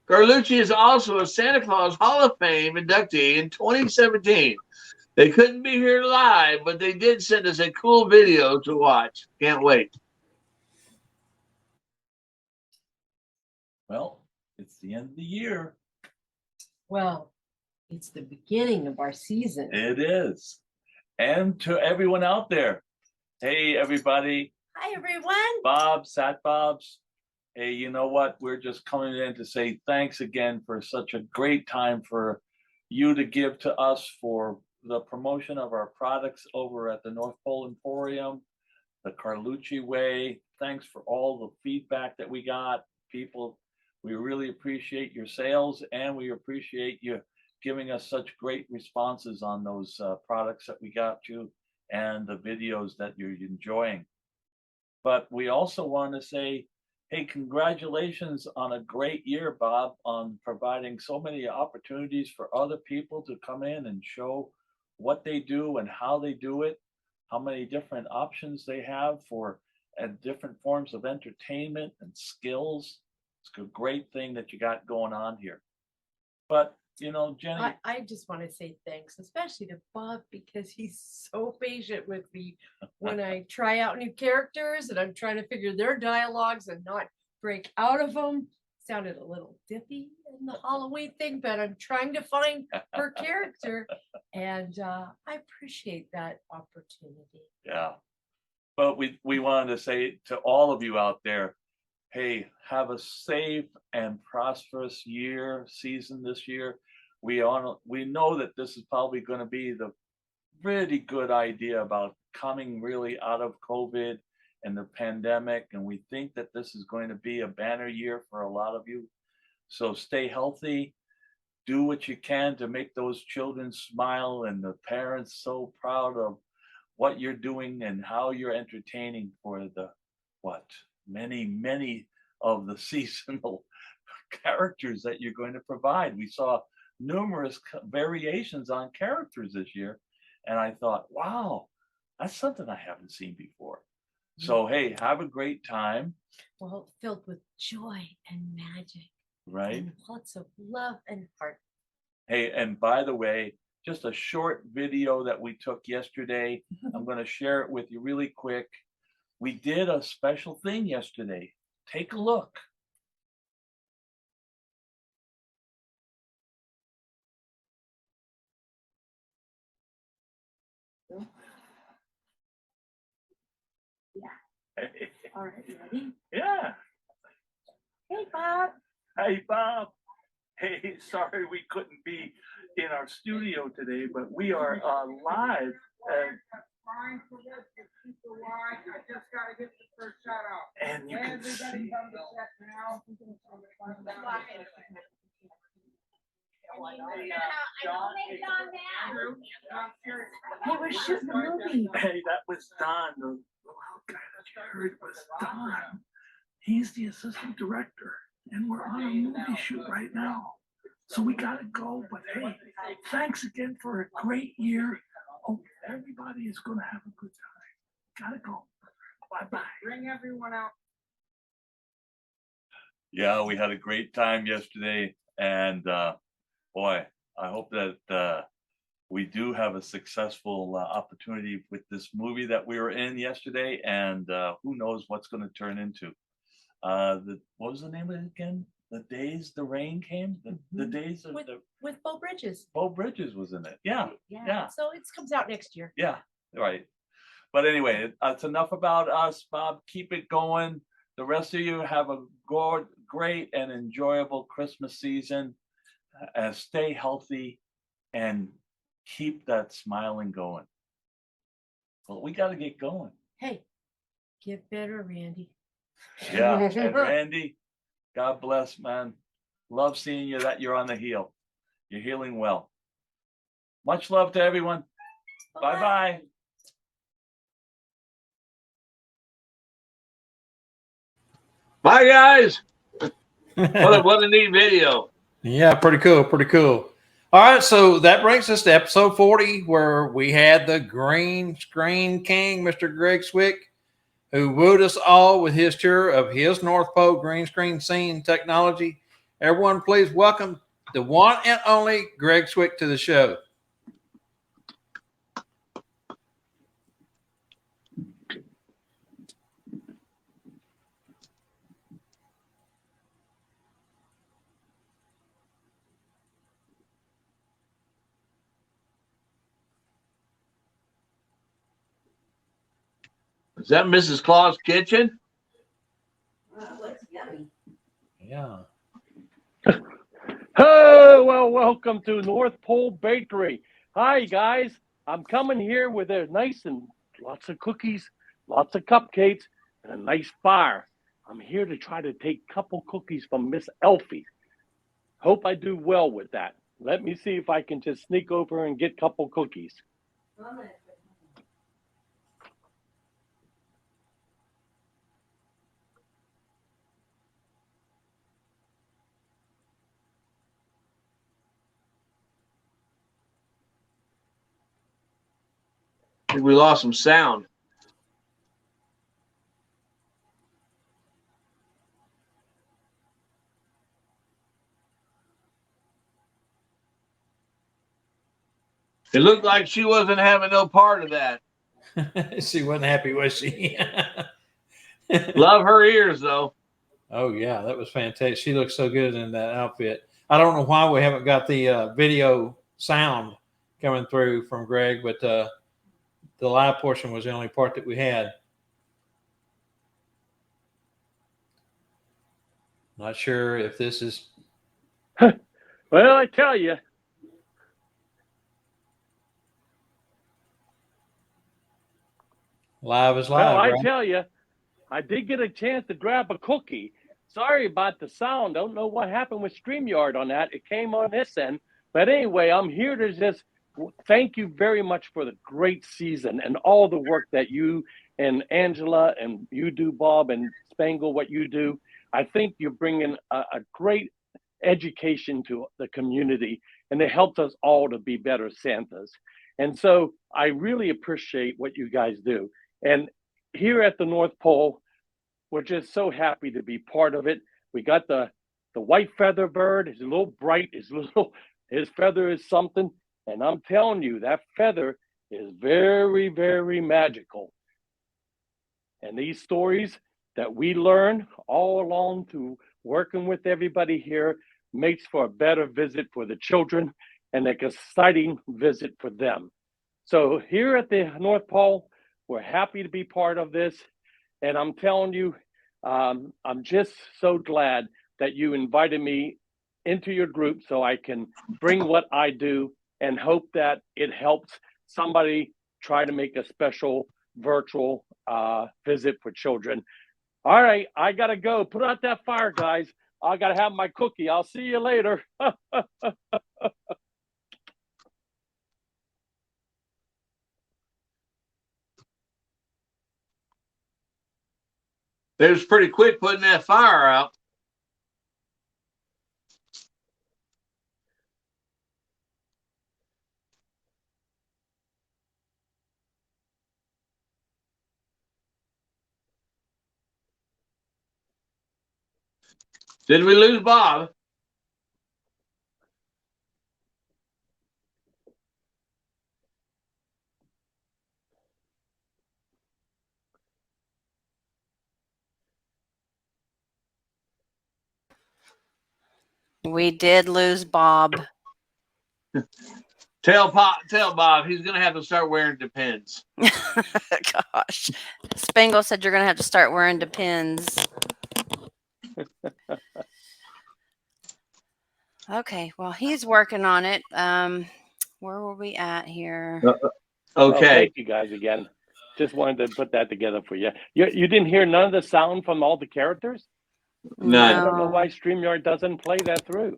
Garlucci is also a Santa Claus Hall of Fame inductee in 2017. They couldn't be here live, but they did send us a cool video to watch. Can't wait. Well, it's the end of the year. Well, it's the beginning of our season. It is. And to everyone out there, hey, everybody. Hi, everyone. Bob, Sat Bobs. Hey, you know what? We're just coming in to say thanks again for such a great time for you to give to us for the promotion of our products over at the North Pole Emporium, the Carlucci Way. Thanks for all the feedback that we got. People, we really appreciate your sales, and we appreciate you giving us such great responses on those products that we got you and the videos that you're enjoying. But we also want to say, hey, congratulations on a great year, Bob, on providing so many opportunities for other people to come in and show what they do and how they do it, how many different options they have for different forms of entertainment and skills. It's a great thing that you got going on here. But, you know, Jenny. I just want to say thanks, especially to Bob, because he's so patient with me when I try out new characters and I'm trying to figure their dialogues and not break out of them. Sounded a little dippy in the Halloween thing, but I'm trying to find her character, and I appreciate that opportunity. Yeah. But we wanted to say to all of you out there, hey, have a safe and prosperous season this year. We know that this is probably going to be the really good idea about coming really out of COVID and the pandemic, and we think that this is going to be a banner year for a lot of you. So stay healthy, do what you can to make those children smile, and the parents so proud of what you're doing and how you're entertaining for the many of the seasonal characters that you're going to provide. We saw numerous variations on characters this year, and I thought, wow, that's something I haven't seen before. So hey, have a great time. Well, filled with joy and magic, right? And lots of love and heart. Hey, and by the way, just a short video that we took yesterday. I'm going to share it with you really quick. We did a special thing yesterday. Take a look. All right, ready? Yeah. Hey, Bob. Hey, Bob. Hey, sorry we couldn't be in our studio today, but we are live. And you can see. Hey, we're shooting a movie. Hey, that was Don. The loud guy that you heard was Don. He's the assistant director, and we're on a movie shoot right now. So we gotta go. But hey, thanks again for a great year. Hope everybody is gonna have a good time. Gotta go. Bye-bye. Bring everyone out. Yeah, we had a great time yesterday, and boy, I hope that we do have a successful opportunity with this movie that we were in yesterday, and who knows what's going to turn into. What was the name of it again? The Days the Rain Came? The Days of with Bo Bridges. Bo Bridges was in it. Yeah. So it comes out next year. Yeah, right. But anyway, it's enough about us, Bob. Keep it going. The rest of you have a great and enjoyable Christmas season. Stay healthy and keep that smiling going. Well, we got to get going. Hey, get better, Randy. Yeah, and Randy, God bless, man. Love seeing you that you're on the heel. You're healing well. Much love to everyone. Bye-bye. Bye, guys. What a neat video. Yeah, pretty cool. Pretty cool. All right, so that brings us to episode 40, where we had the green screen king, Mr. Greg Swick, who wooed us all with his tour of his North Pole green screen scene technology. Everyone, please welcome the one and only Greg Swick to the show. Is that Mrs. Claus' kitchen? Looks yummy. Yeah. Oh, well, welcome to North Pole Bakery. Hi, guys. I'm coming here with a nice and lots of cookies, lots of cupcakes, and a nice fire. I'm here to try to take a couple cookies from Miss Elfie. Hope I do well with that. Let me see if I can just sneak over and get a couple cookies. I think we lost some sound. It looked like she wasn't having no part of that. She wasn't happy, was she? Love her ears, though. Oh, yeah, that was fantastic. She looks so good in that outfit. I don't know why we haven't got the video sound coming through from Greg, but the live portion was the only part that we had. Not sure if this is... Well, I tell you. Live is live, Well, I right? tell you, I did get a chance to grab a cookie. Sorry about the sound. Don't know what happened with StreamYard on that. It came on this end. But anyway, I'm here to just thank you very much for the great season and all the work that you and Angela and you do, Bob, and Spangle, what you do. I think you're bringing a great education to the community, and it helps us all to be better Santas. And so I really appreciate what you guys do. And here at the North Pole, we're just so happy to be part of it. We got the white feather bird. He's a little bright. His feather is something. And I'm telling you, that feather is very, very magical. And these stories that we learn all along through working with everybody here makes for a better visit for the children and an exciting visit for them. So here at the North Pole, we're happy to be part of this. And I'm telling you, I'm just so glad that you invited me into your group so I can bring what I do and hope that it helps somebody try to make a special virtual visit for children. All right, I gotta go. Put out that fire, guys. I gotta have my cookie. I'll see you later. They was pretty quick putting that fire out. Did we lose Bob? We did lose Bob. Tell Bob he's gonna have to start wearing Depends. Gosh, Spangle said you're gonna have to start wearing Depends. Okay, well, he's working on it. Where were we at here? Okay. Oh, thank you guys again. Just wanted to put that together for you. You didn't hear none of the sound from all the characters? None. I don't know why StreamYard doesn't play that through.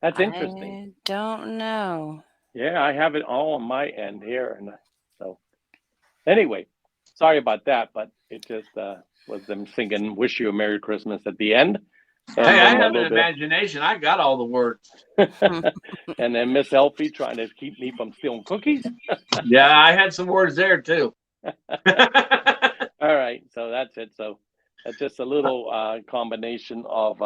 That's interesting. I don't know. Yeah, I have it all on my end here. And so anyway, sorry about that, but it just was them singing Wish You a Merry Christmas at the end. And Hey, I then a have an little bit- imagination. I got all the words. and then Miss Elfie trying to keep me from stealing cookies. Yeah, I had some words there too. All right, so that's it. So that's just a little combination of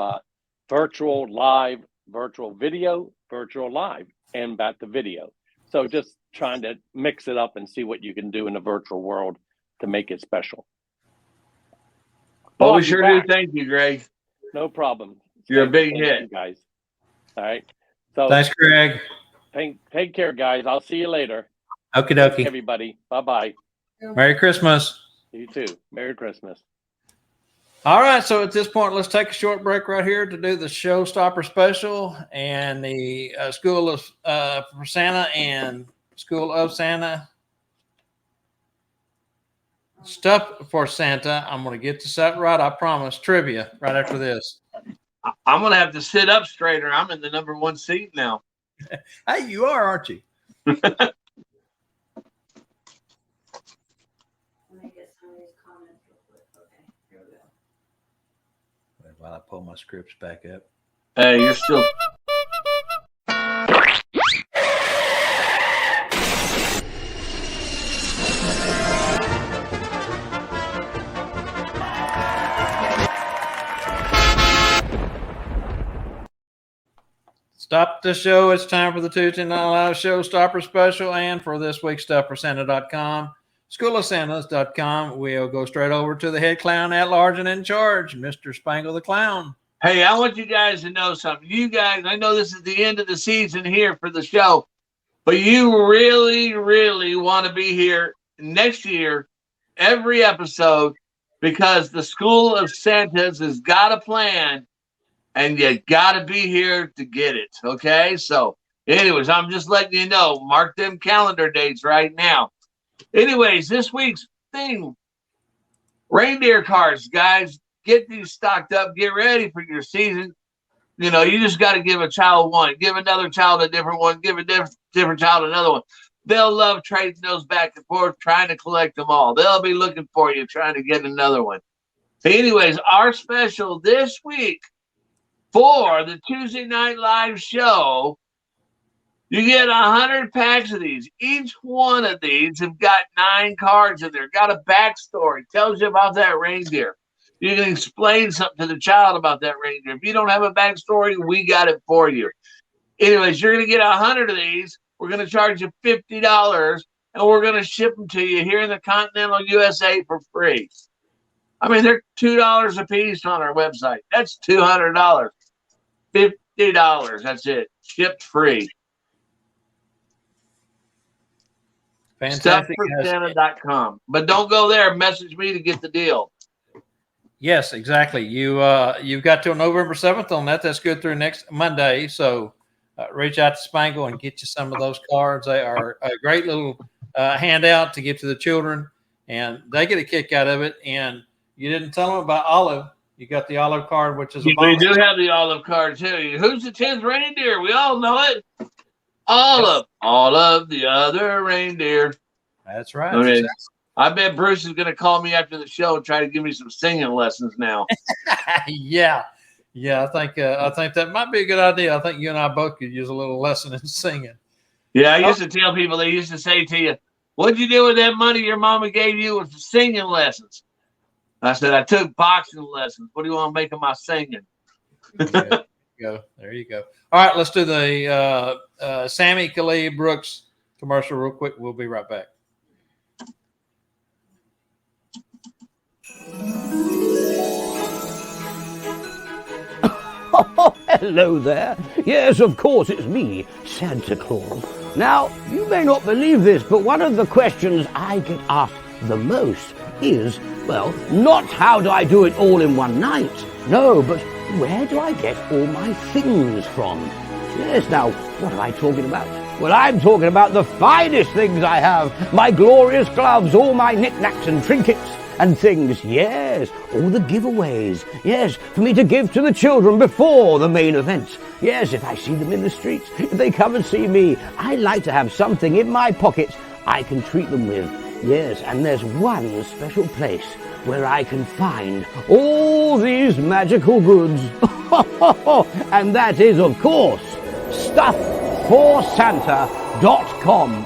virtual live, virtual video, virtual live, and back to video. So just trying to mix it up and see what you can do in the virtual world to make it special. Well, I'll we be sure back. do. Thank you, Greg. No problem. You're a big Thank hit. you guys. All right. So Thanks, Greg. take care, guys. I'll see you later. Okie dokie. Everybody. Bye-bye. Merry Christmas. You too. Merry Christmas. All right, so at this point, let's take a short break right here to do the Showstopper special and the School of for Santa and School of Santa stuff for Santa. I'm going to get this out right, I promise. Trivia right after this. I'm going to have to sit up straighter. I'm in the number 1 seat now. Hey, you are, aren't you? While I pull my scripts back up. Hey, you're still. Stop the show. It's time for the Tuesday Night Live Showstopper special and for this week's StuffForSanta.com, SchoolofSantas.com. We'll go straight over to the head clown at large and in charge, Mr. Spangle the Clown. Hey, I want you guys to know something. You guys, I know this is the end of the season here for the show, but you really, really want to be here next year, every episode, because the School of Santas has got a plan, and you got to be here to get it, okay? So, anyways, I'm just letting you know. Mark them calendar dates right now. Anyways, this week's thing, reindeer cards, guys. Get these stocked up. Get ready for your season. You know, you just got to give a child one. Give another child a different one. Give a different child another one. They'll love trading those back and forth, trying to collect them all. They'll be looking for you, trying to get another one. Anyways, our special this week for the Tuesday Night Live show, you get 100 packs of these. Each one of these have got 9 cards in there. Got a backstory. Tells you about that reindeer. You can explain something to the child about that reindeer. If you don't have a backstory, we got it for you. Anyways, you're going to get 100 of these. We're going to charge you $50, and we're going to ship them to you here in the continental USA for free. I mean, they're $2 a piece on our website. That's $200. $50. That's it. Shipped free. Fantastic. StuffForSanta.com. But don't go there. Message me to get the deal. Yes, exactly. You've got till November 7th on that. That's good through next Monday. So reach out to Spangle and get you some of those cards. They are a great little handout to give to the children, and they get a kick out of it. And you didn't tell them about Olive. You got the Olive card, which is a We bonus. do have the Olive card too. Who's the 10th reindeer? We all know it. Olive. All of the other reindeer. That's right. I mean, I bet Bruce is going to call me after the show and try to give me some singing lessons now. Yeah. I think that might be a good idea. I think you and I both could use a little lesson in singing. Yeah, I used to tell people, they used to say to you, what'd you do with that money your mama gave you with singing lessons? I said, I took boxing lessons. What do you want to make of my singing? There you go. All right, let's do the Sammy Khalid Brooks commercial real quick. We'll be right back. Oh, hello there. Yes, of course, it's me, Santa Claus. Now, you may not believe this, but one of the questions I get asked the most is, well, not how do I do it all in one night? No, but where do I get all my things from? Yes, now, what am I talking about? Well, I'm talking about the finest things I have. My glorious gloves, all my knickknacks and trinkets and things. Yes, all the giveaways. Yes, for me to give to the children before the main event. Yes, if I see them in the streets, if they come and see me, I like to have something in my pocket I can treat them with. Yes, and there's one special place where I can find all all these magical goods. And that is, of course, StuffForSanta.com.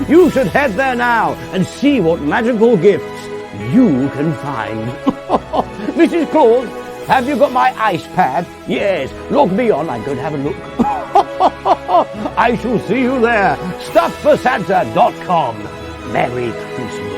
You should head there now and see what magical gifts you can find. Mrs. Claus, have you got my ice pad? Yes, log me on. I'm going to have a look. I shall see you there. StuffForSanta.com. Merry Christmas.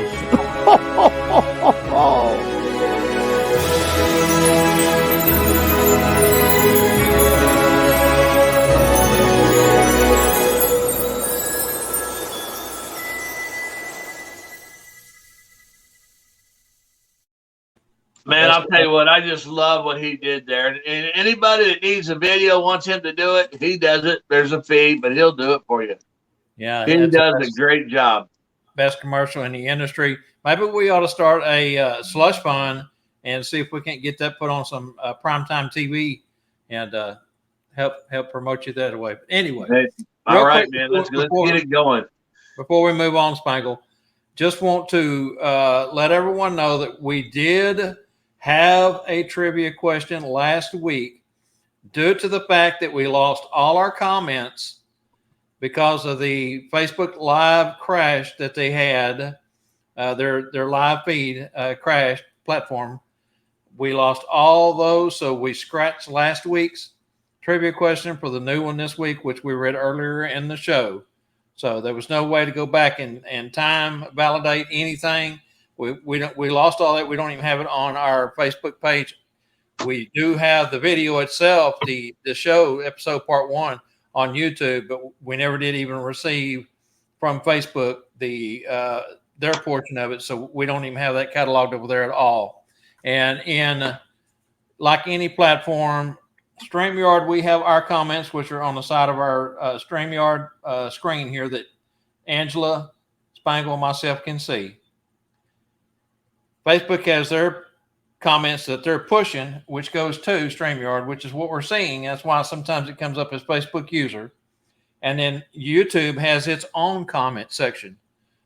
Man, I'll tell you what, I just love what he did there. And anybody that needs a video, wants him to do it, he does it. There's a fee, but he'll do it for you. Yeah. He does a great job. Best commercial in the industry. Maybe we ought to start a slush fund and see if we can't get that put on some primetime TV and help promote you that way. But anyway. Hey, all right, man, let's get it going. Before we move on, Spangle, just want to let everyone know that we did have a trivia question last week due to the fact that we lost all our comments because of the Facebook Live crash that they had. Their live feed crashed platform. We lost all those, so we scratched last week's trivia question for the new one this week, which we read earlier in the show. So there was no way to go back and time validate anything. We lost all that. We don't even have it on our Facebook page. We do have the video itself, the show episode part 1 on YouTube, but we never did even receive from Facebook their portion of it. So we don't even have that cataloged over there at all. And in like any platform, StreamYard, we have our comments, which are on the side of our StreamYard screen here that Angela, Spangle, and myself can see. Facebook has their comments that they're pushing, which goes to StreamYard, which is what we're seeing. That's why sometimes it comes up as Facebook user. And then YouTube has its own comment section.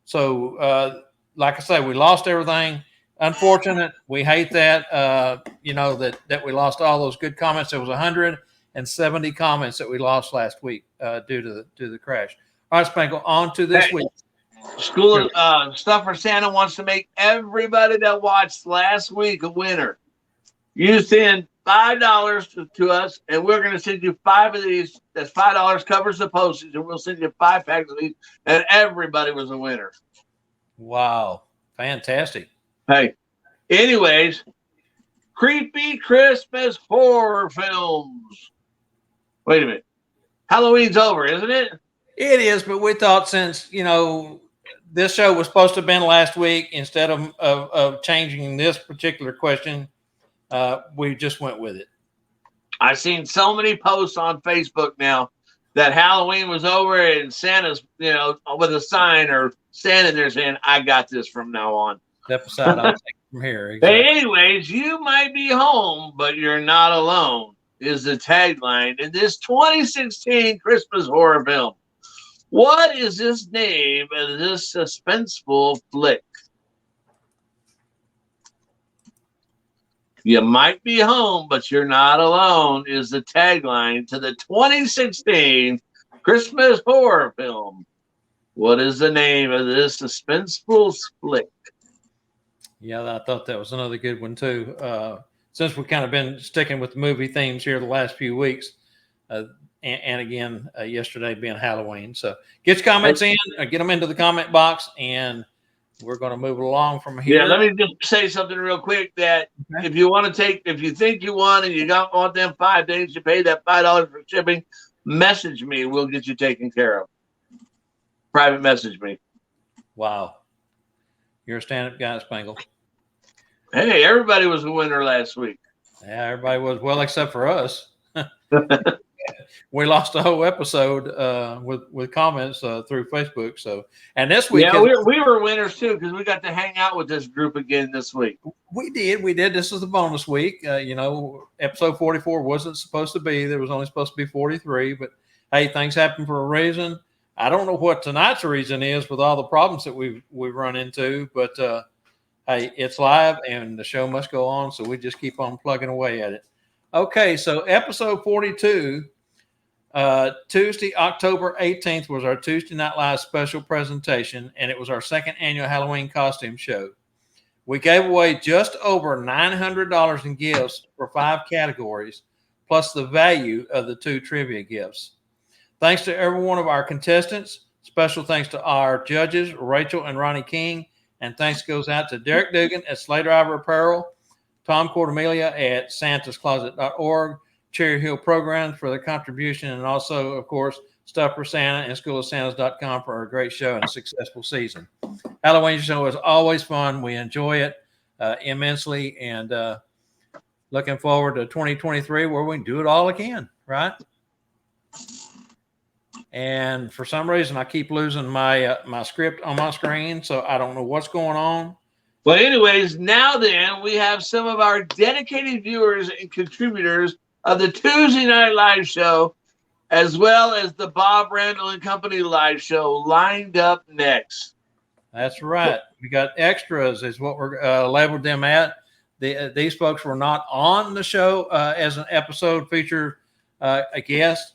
So, like I say, we lost everything. Unfortunate. We hate that, that we lost all those good comments. There was 170 comments that we lost last week due to the crash. All right, Spangle, on to this week. School Stuff for Santa wants to make everybody that watched last week a winner. You send $5 to us, and we're going to send you 5 of these. That's $5 covers the postage, and we'll send you 5 packs of these, and everybody was a winner. Wow. Fantastic. Hey, anyways, creepy Christmas horror films. Wait a minute. Halloween's over, isn't it? It is, but we thought since, this show was supposed to have been last week, instead of changing this particular question, we just went with it. I've seen so many posts on Facebook now that Halloween was over and Santa's, with a sign or standing there saying, I got this from now on. Step aside, I'll take it from here. Exactly. Hey, anyways, you might be home, but you're not alone, is the tagline in this 2016 Christmas horror film. What is this name of this suspenseful flick? You might be home, but you're not alone, is the tagline to the 2016 Christmas horror film. What is the name of this suspenseful flick? Yeah, I thought that was another good one, too. Since we've kind of been sticking with the movie themes here the last few weeks, and again, yesterday being Halloween. So get your comments in, get them into the comment box, and we're going to move it along from here. Yeah, let me just say something real quick that if you want to if you think you won and you don't want them 5 days, you pay that $5 for shipping, message me. We'll get you taken care of. Private message me. Wow. You're a stand-up guy, Spangle. Hey, everybody was a winner last week. Yeah, everybody was, well, except for us. We lost a whole episode with comments through Facebook. So, and this week, yeah, we were winners too because we got to hang out with this group again this week. We did. This is the bonus week. Episode 44 wasn't supposed to be. There was only supposed to be 43. But hey, things happen for a reason. I don't know what tonight's reason is with all the problems that we've run into. But hey, it's live and the show must go on. So we just keep on plugging away at it. Okay. So episode 42, Tuesday, October 18th was our Tuesday Night Live special presentation, and it was our second annual Halloween costume show. We gave away just over $900 in gifts for 5 categories, plus the value of the 2 trivia gifts. Thanks to every one of our contestants. Special thanks to our judges, Rachel and Ronnie King. And thanks goes out to Derek Dugan at Slay Driver Apparel, Tom Cordemelia at santascloset.org, Cherry Hill Programs for their contribution, and also, of course, Stuff for Santa and schoolofsantas.com for a great show and a successful season. Halloween show is always fun. We enjoy it immensely, and looking forward to 2023 where we can do it all again, right? And for some reason, I keep losing my my script on my screen, so I don't know what's going on. Well, anyways, now then, we have some of our dedicated viewers and contributors of the Tuesday Night Live show, as well as the Bob Randall and Company live show lined up next. That's right. We got extras is what we're labeled them at. These folks were not on the show as an episode feature a guest.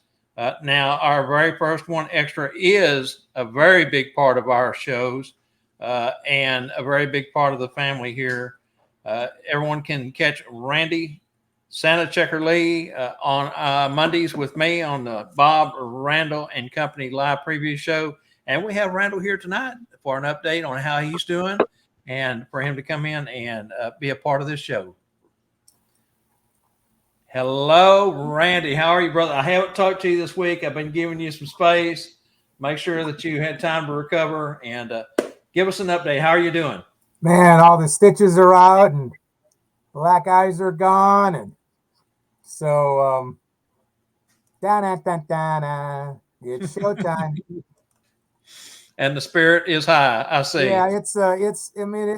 Now, our very first one, extra, is a very big part of our shows and a very big part of the family here. Everyone can catch Randy Santa Checker Lee on Mondays with me on the Bob Randall and Company live preview show. And we have Randall here tonight for an update on how he's doing and for him to come in and be a part of this show. Hello, Randy. How are you, brother? I haven't talked to you this week. I've been giving you some space. Make sure that you had time to recover and give us an update. How are you doing? Man, all the stitches are out and black eyes are gone. And so, it's showtime. And the spirit is high. I see. Yeah, I mean,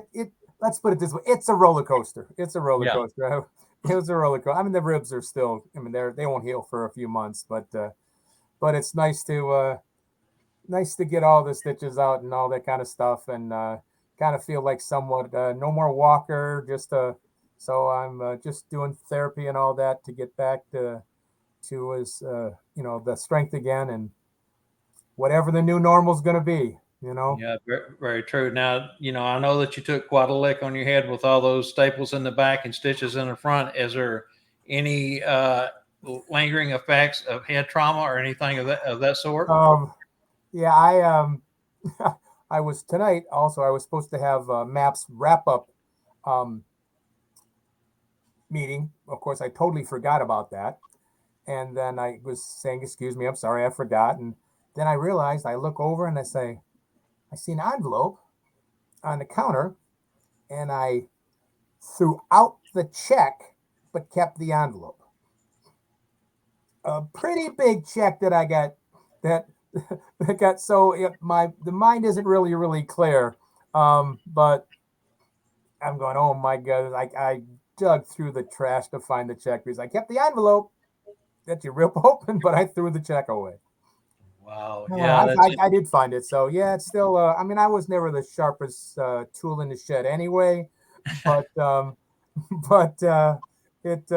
let's put it this way. It's a roller coaster. It's a roller coaster. It was a roller coaster. I mean, the ribs are still, I mean, they won't heal for a few months, but it's nice to get all the stitches out and all that kind of stuff, and kind of feel like somewhat no more walker, just so I'm just doing therapy and all that to get back to his the strength again, and whatever the new normal is going to be. Yeah, very, very true. Now, I know that you took quite a lick on your head with all those staples in the back and stitches in the front. Is there any lingering effects of head trauma or anything of that sort? Yeah, I was tonight also. I was supposed to have MAPS wrap up meeting. Of course, I totally forgot about that, and then I was saying, "Excuse me, I'm sorry, I forgot." And then I realized, I look over and I say, I see an envelope on the counter, and I threw out the check, but kept the envelope. A pretty big check that I got. So the mind isn't really clear. But I'm going, oh my God! I dug through the trash to find the check because I kept the envelope that you rip open, but I threw the check away. Wow. Yeah, I did find it. So yeah, it's still. I mean, I was never the sharpest tool in the shed anyway, but it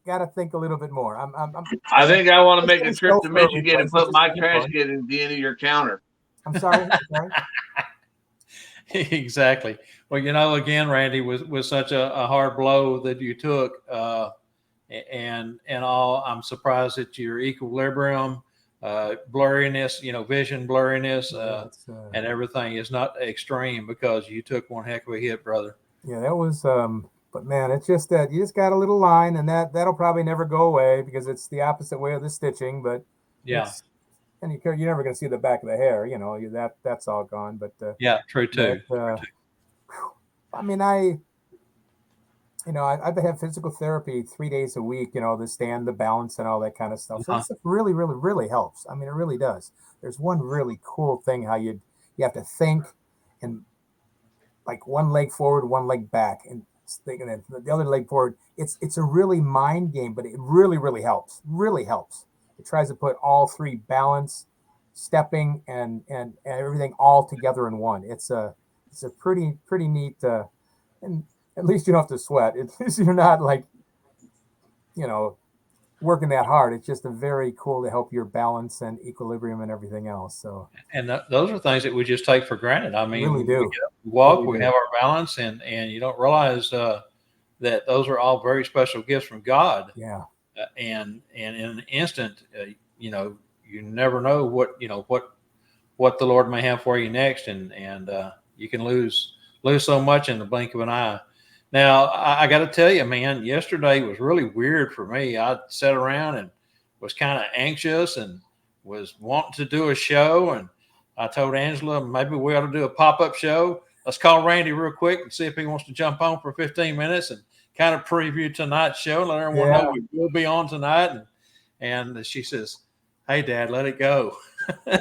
got to think a little bit more. I think I want to make a trip to Michigan and put my trash can at the end of your counter. I'm sorry. Exactly. Well, again, Randy, was such a hard blow that you took, and all. I'm surprised that your equilibrium. Blurriness, vision blurriness, and everything is not extreme because you took one heck of a hit, brother. Yeah, that was, but man, it's just that you just got a little line, and that'll probably never go away because it's the opposite way of the stitching. But yeah, and you're never going to see the back of the hair, that's all gone. But yeah, true too. I mean, I've had physical therapy 3 days a week, the stand, the balance, and all that kind of stuff. So it really helps. I mean, it really does. There's one really cool thing how you have to think and like one leg forward, one leg back, and thinking that the other leg forward. It's a really mind game, but it really helps. Really helps. It tries to put all three, balance, stepping, and everything all together in one. It's it's a pretty neat, and at least you don't have to sweat. At least you're not like, working that hard. It's just a very cool to help your balance and equilibrium and everything else. So, And those are things that we just take for granted. I mean, really do. we get up, we walk, Really we do. have our balance, and you don't realize that those are all very special gifts from God. Yeah. And in an instant, you never know what the Lord may have for you next, and you can lose so much in the blink of an eye. Now, I got to tell you, man, yesterday was really weird for me. I sat around and was kind of anxious and was wanting to do a show, and I told Angela maybe we ought to do a pop-up show. Let's call Randy real quick and see if he wants to jump on for 15 minutes and kind of preview tonight's show and let everyone know we will be on tonight. And she says, "Hey, Dad, let it go."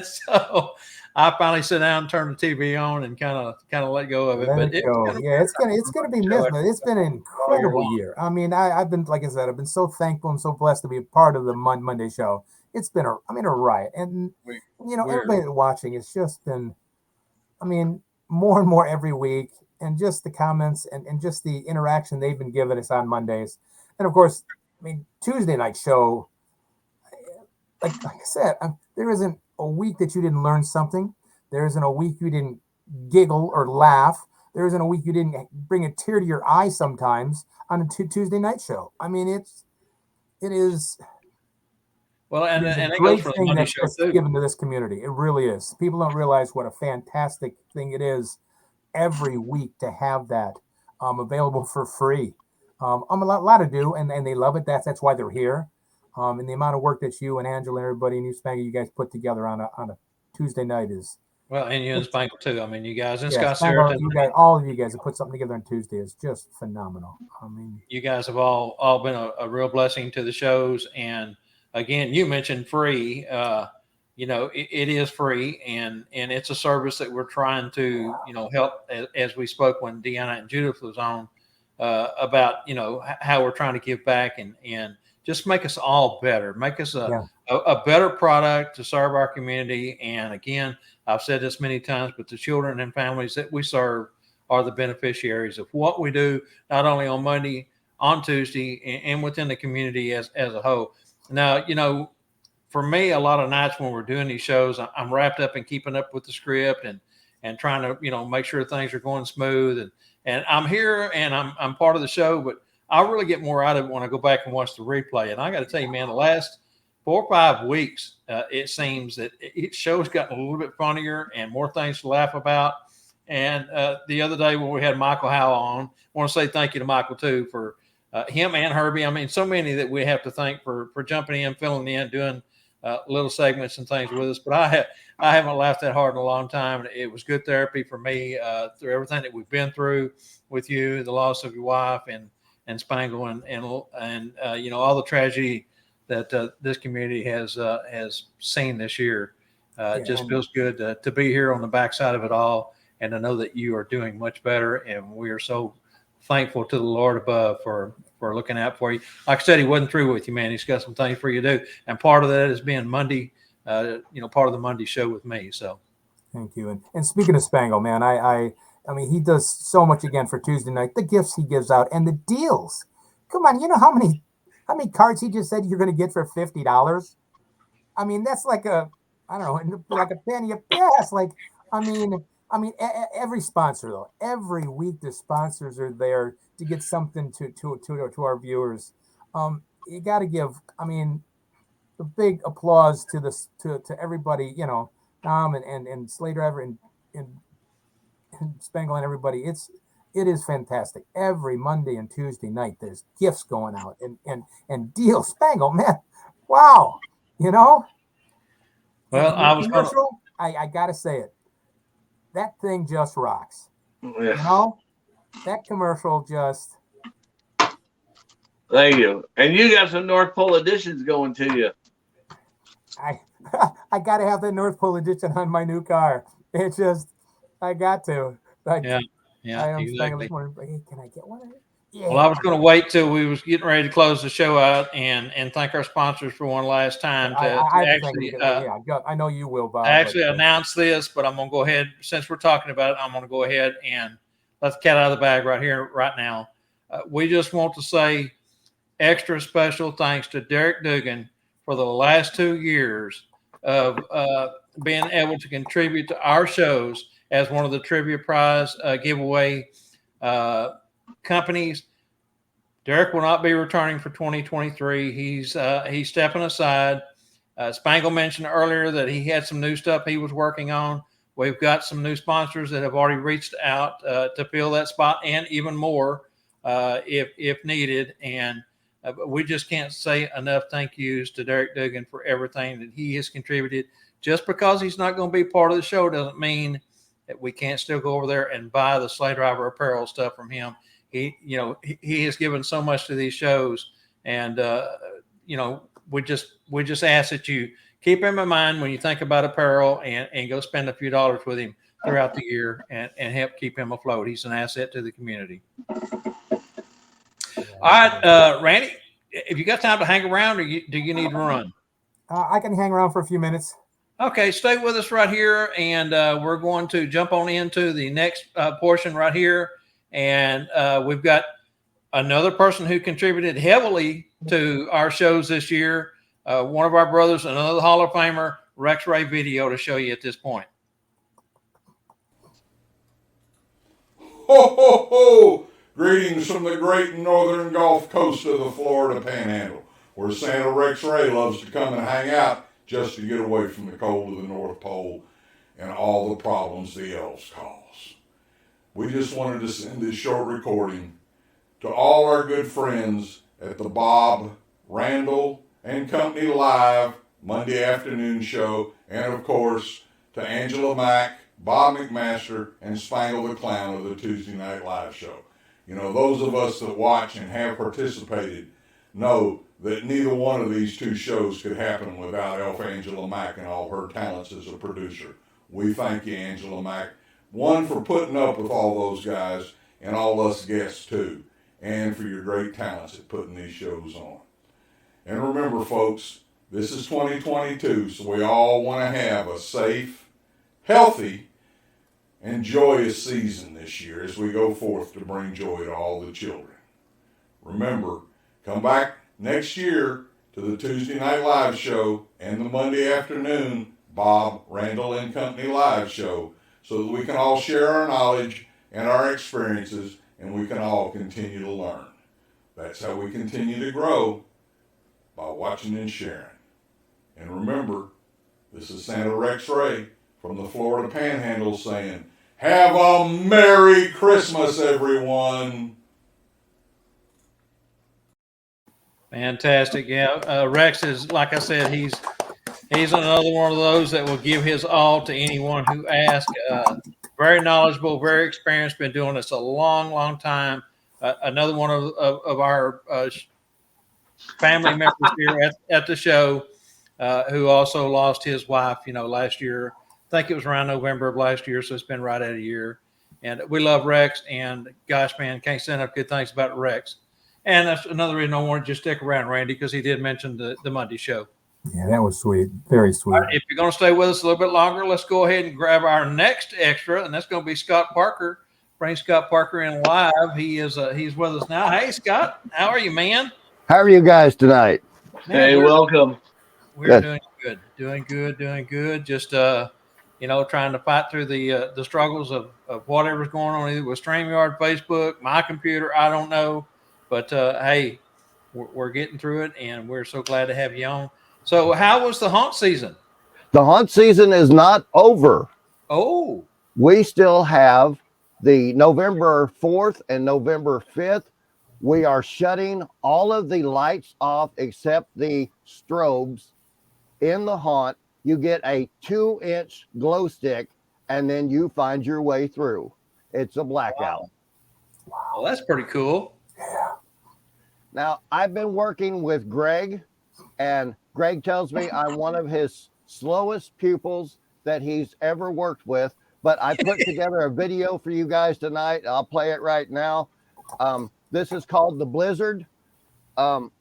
So I finally sit down, turn the TV on, and kind of let go of it. Let it go. It's gonna be missed, but it's been an incredible year. I mean, I've been, like I said, I've been so thankful and so blessed to be a part of the Monday show. It's been a riot, and everybody watching, it's just been, more and more every week, and just the comments and just the interaction they've been giving us on Mondays, and of course, Tuesday night show. Like I said, there isn't a week that you didn't learn something. There isn't a week you didn't giggle or laugh. There isn't a week you didn't bring a tear to your eye sometimes on a Tuesday night show. I mean, it is. Well, and it great goes for the thing Monday that's show too. given to this community. It really is. People don't realize what a fantastic thing it is every week to have that available for free. A lot to do, and they love it. That's why they're here. And the amount of work that you and Angela and everybody in New Spangle, you guys put together on a Tuesday night is. Well, and you and Spangle too. I mean, you guys and Yeah, Scott Spangle, Sheraton. all of you guys have put something together on Tuesday is just phenomenal. I mean, You guys have all been a real blessing to the shows. And again, you mentioned free. It is free, and it's a service that we're trying to help, as we spoke when Deanna and Judith was on about how we're trying to give back and just make us all better, make us a better product to serve our community. And again, I've said this many times, but the children and families that we serve are the beneficiaries of what we do, not only on Monday, on Tuesday, and within the community as a whole. Now, for me, a lot of nights when we're doing these shows, I'm wrapped up in keeping up with the script and trying to, make sure things are going smooth. And I'm here and I'm part of the show, but I really get more out of it when I go back and watch the replay. And I got to tell you, man, the last 4 or 5 weeks, it seems that each show's gotten a little bit funnier and more things to laugh about. And the other day when we had Michael Howe on, I want to say thank you to Michael too for him and Herbie. I mean, so many that we have to thank for jumping in, filling in, doing little segments and things with us. But I haven't laughed that hard in a long time. It was good therapy for me through everything that we've been through with you, the loss of your wife and Spangle and all the tragedy that this community has seen this year. It just feels good to be here on the backside of it all and to know that you are doing much better. And we are so thankful to the Lord above for looking out for you. Like I said, he wasn't through with you, man. He's got some things for you to do. And part of that is being Monday, part of the Monday show with me. So thank you. And speaking of Spangle, man, I mean, he does so much again for Tuesday night, the gifts he gives out and the deals. Come on. You know how many cards he just said you're going to get for $50? I mean, that's like like a penny a piece. Like, I mean, every sponsor though, every week the sponsors are there to get something to our viewers. You got to give, a big applause to everybody, Tom and Slay Driver and Spangle and everybody. It is fantastic. Every Monday and Tuesday night, there's gifts going out and deals. Spangle, man, wow, Well, I gotta say it. That thing just rocks. Yeah. That commercial just. Thank you. And you got some North Pole editions going to you. I got to have the North Pole edition on my new car. I got to. Yeah, I am exactly. this morning, hey, can I get one of it? Well, I was going to wait till we was getting ready to close the show out and thank our sponsors for one last time to actually. I know you will, Bob. I actually announce this, but I'm going to go ahead, since we're talking about it, I'm going to go ahead and let the cat out of the bag right here, right now. We just want to say extra special thanks to Derek Dugan for the last 2 years of being able to contribute to our shows as one of the trivia prize giveaway companies. Derek will not be returning for 2023. He's stepping aside. Spangle mentioned earlier that he had some new stuff he was working on. We've got some new sponsors that have already reached out to fill that spot and even more if needed. And we just can't say enough thank yous to Derek Dugan for everything that he has contributed. Just because he's not going to be part of the show doesn't mean that we can't still go over there and buy the Sleigh Driver apparel stuff from him. He has given so much to these shows, and we just ask that you keep him in mind when you think about apparel and go spend a few dollars with him throughout the year and help keep him afloat. He's an asset to the community. All right, Randy, if you got time to hang around, or do you need to run? I can hang around for a few minutes. Okay, stay with us right here, and we're going to jump on into the next portion right here. And we've got another person who contributed heavily to our shows this year, one of our brothers, another Hall of Famer, Rex Ray Video, to show you at this point. Ho, ho, ho! Greetings from the great northern Gulf Coast of the Florida Panhandle, where Santa Rex Ray loves to come and hang out just to get away from the cold of the North Pole and all the problems the elves cause. We just wanted to send this short recording to all our good friends at the Bob Randall and Company Live Monday afternoon show, and of course to Angela Mack, Bob McMaster, and Spangle the Clown of the Tuesday Night Live show. You know, those of us that watch and have participated know that neither one of these two shows could happen without Elf Angela Mack and all her talents as a producer. We thank you, Angela Mack. One, for putting up with all those guys and all us guests too, and for your great talents at putting these shows on. And remember, folks, this is 2022, so we all want to have a safe, healthy, and joyous season this year as we go forth to bring joy to all the children. Remember, come back next year to the Tuesday Night Live show and the Monday afternoon Bob Randall and Company Live show, so that we can all share our knowledge and our experiences, and we can all continue to learn. That's how we continue to grow, by watching and sharing. And remember, this is Santa Rex Ray from the Florida Panhandle saying, have a Merry Christmas, everyone. Fantastic. Yeah, Rex is, like I said, he's another one of those that will give his all to anyone who asks. Very knowledgeable, very experienced, been doing this a long, long time. Another one of our family members here at the show who also lost his wife, last year. I think it was around November of last year, so it's been right at a year. And we love Rex, and gosh, man, can't say enough good things about Rex. And that's another reason I wanted you to stick around, Randy, because he did mention the Monday show. Yeah, that was sweet. Very sweet. Right, if you're going to stay with us a little bit longer, let's go ahead and grab our next extra, and that's going to be Scott Parker. Bring Scott Parker in live. He's with us now. Hey, Scott, how are you, man? How are you guys tonight? Hey, welcome. We're doing good. Just trying to fight through the struggles of whatever's going on either with StreamYard, Facebook, my computer. I don't know, but hey, we're getting through it, and we're so glad to have you on. So, how was the haunt season? The haunt season is not over. Oh, we still have the November 4th and November 5th. We are shutting all of the lights off except the strobes in the haunt. You get a 2-inch glow stick, and then you find your way through. It's a blackout. Wow. Well, that's pretty cool. Yeah. Now, I've been working with Greg, and Greg tells me I'm one of his slowest pupils that he's ever worked with, but I put together a video for you guys tonight. I'll play it right now. This is called the Blizzard. Well,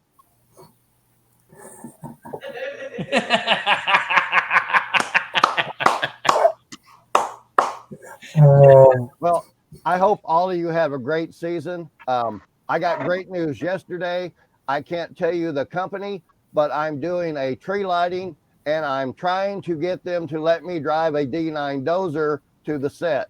I hope all of you have a great season. I got great news yesterday. I can't tell you the company, but I'm doing a tree lighting, and I'm trying to get them to let me drive a D9 dozer to the set.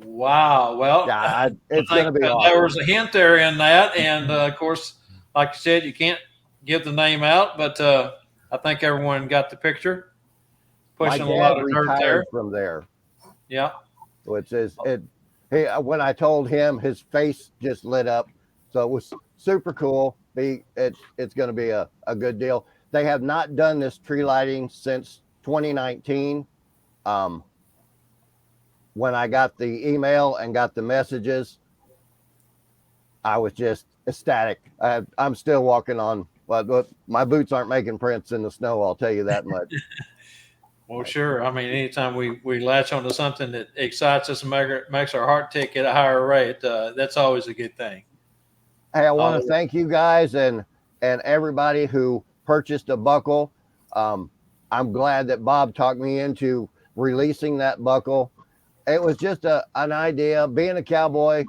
Wow. Well, yeah, it's I going to think be awesome. there was a hint there in that. And of course, like you said, you can't give the name out, but I think everyone got the picture. My Pushing a dad lot of dirt retired there. from there. Yeah. Which is it. When I told him, his face just lit up. So it was super cool. It's going to be a good deal. They have not done this tree lighting since 2019. When I got the email and got the messages, I was just ecstatic. I'm still walking on. Well, my boots aren't making prints in the snow. I'll tell you that much. Well, sure. I mean, anytime we latch onto something that excites us and makes our heart tick at a higher rate, that's always a good thing. Hey, I want to thank you guys and everybody who purchased a buckle. I'm glad that Bob talked me into releasing that buckle. It was just an idea. Being a cowboy,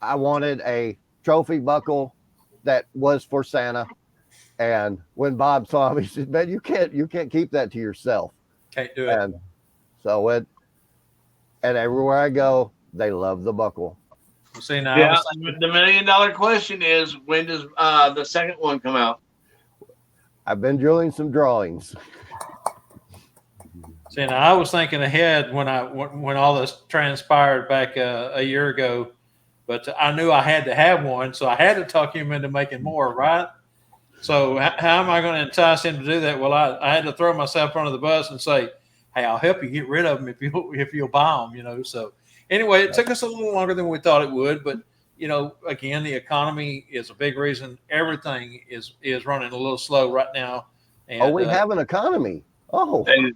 I wanted a trophy buckle that was for Santa. And when Bob saw him, he said, "Man, you can't keep that to yourself." Can't do it. And so and everywhere I go, they love the buckle. See, now Yeah, the $1 million question is, when does the second one come out? I've been doing some drawings. See, now I was thinking ahead when all this transpired back a year ago, but I knew I had to have one, so I had to talk him into making more, right? So how am I going to entice him to do that? Well, I had to throw myself under the bus and say, "Hey, I'll help you get rid of them if you'll buy them." You know. So anyway, it took us a little longer than we thought it would, but again, the economy is a big reason. Everything is running a little slow right now. And, we have an economy. Oh, hey,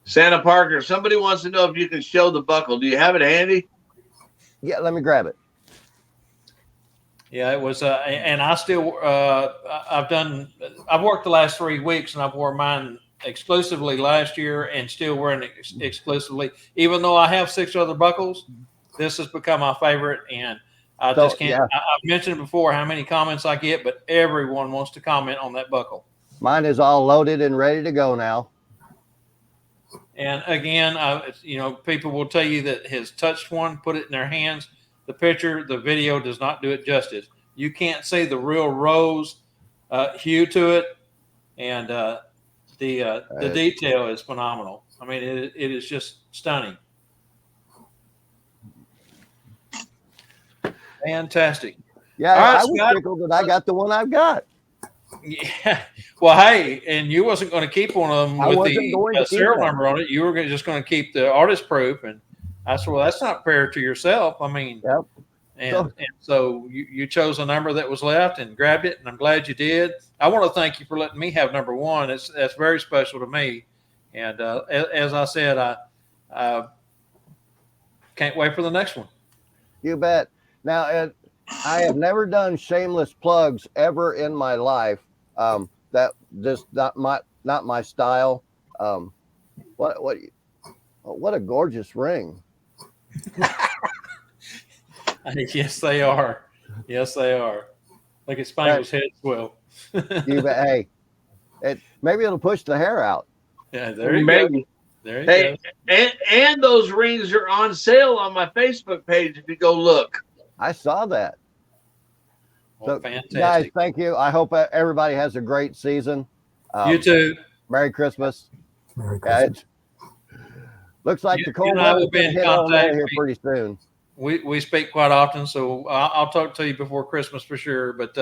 Santa Parker, somebody wants to know if you can show the buckle. Do you have it handy? Yeah, let me grab it. Yeah, it was, and I still, I've worked the last 3 weeks, and I've worn mine exclusively last year, and still wearing it exclusively. Even though I have 6 other buckles, this has become my favorite, and I just can't. Yeah. I've mentioned before how many comments I get, but everyone wants to comment on that buckle. Mine is all loaded and ready to go now. And again, people will tell you that has touched one, put it in their hands. The picture, the video does not do it justice. You can't see the real rose hue to it, and the detail is phenomenal. I mean, it is just stunning. Fantastic. Yeah, right, I was tickled that I got the one I've got. Yeah. Well, hey, and you wasn't going to keep one of them with the serial number on it. You were just going to keep the artist proof, and I said, "Well, that's not fair to yourself." I mean, yep. And so you chose a number that was left and grabbed it, and I'm glad you did. I want to thank you for letting me have number one. That's very special to me, and as I said, I can't wait for the next one. You bet. Now, I have never done shameless plugs ever in my life. That just not my style. What a gorgeous ring. Yes, they are. Yes, they are. Look at Spangle's head swell. You bet. Hey, maybe it'll push the hair out. Yeah, there you go. There you go. And those rings are on sale on my Facebook page if you go look. I saw that. Well, so, fantastic. Guys, thank you. I hope everybody has a great season. You too. Merry Christmas. Merry Christmas. Looks like the cold weather will be in contact here pretty soon. We speak quite often, so I'll talk to you before Christmas for sure. But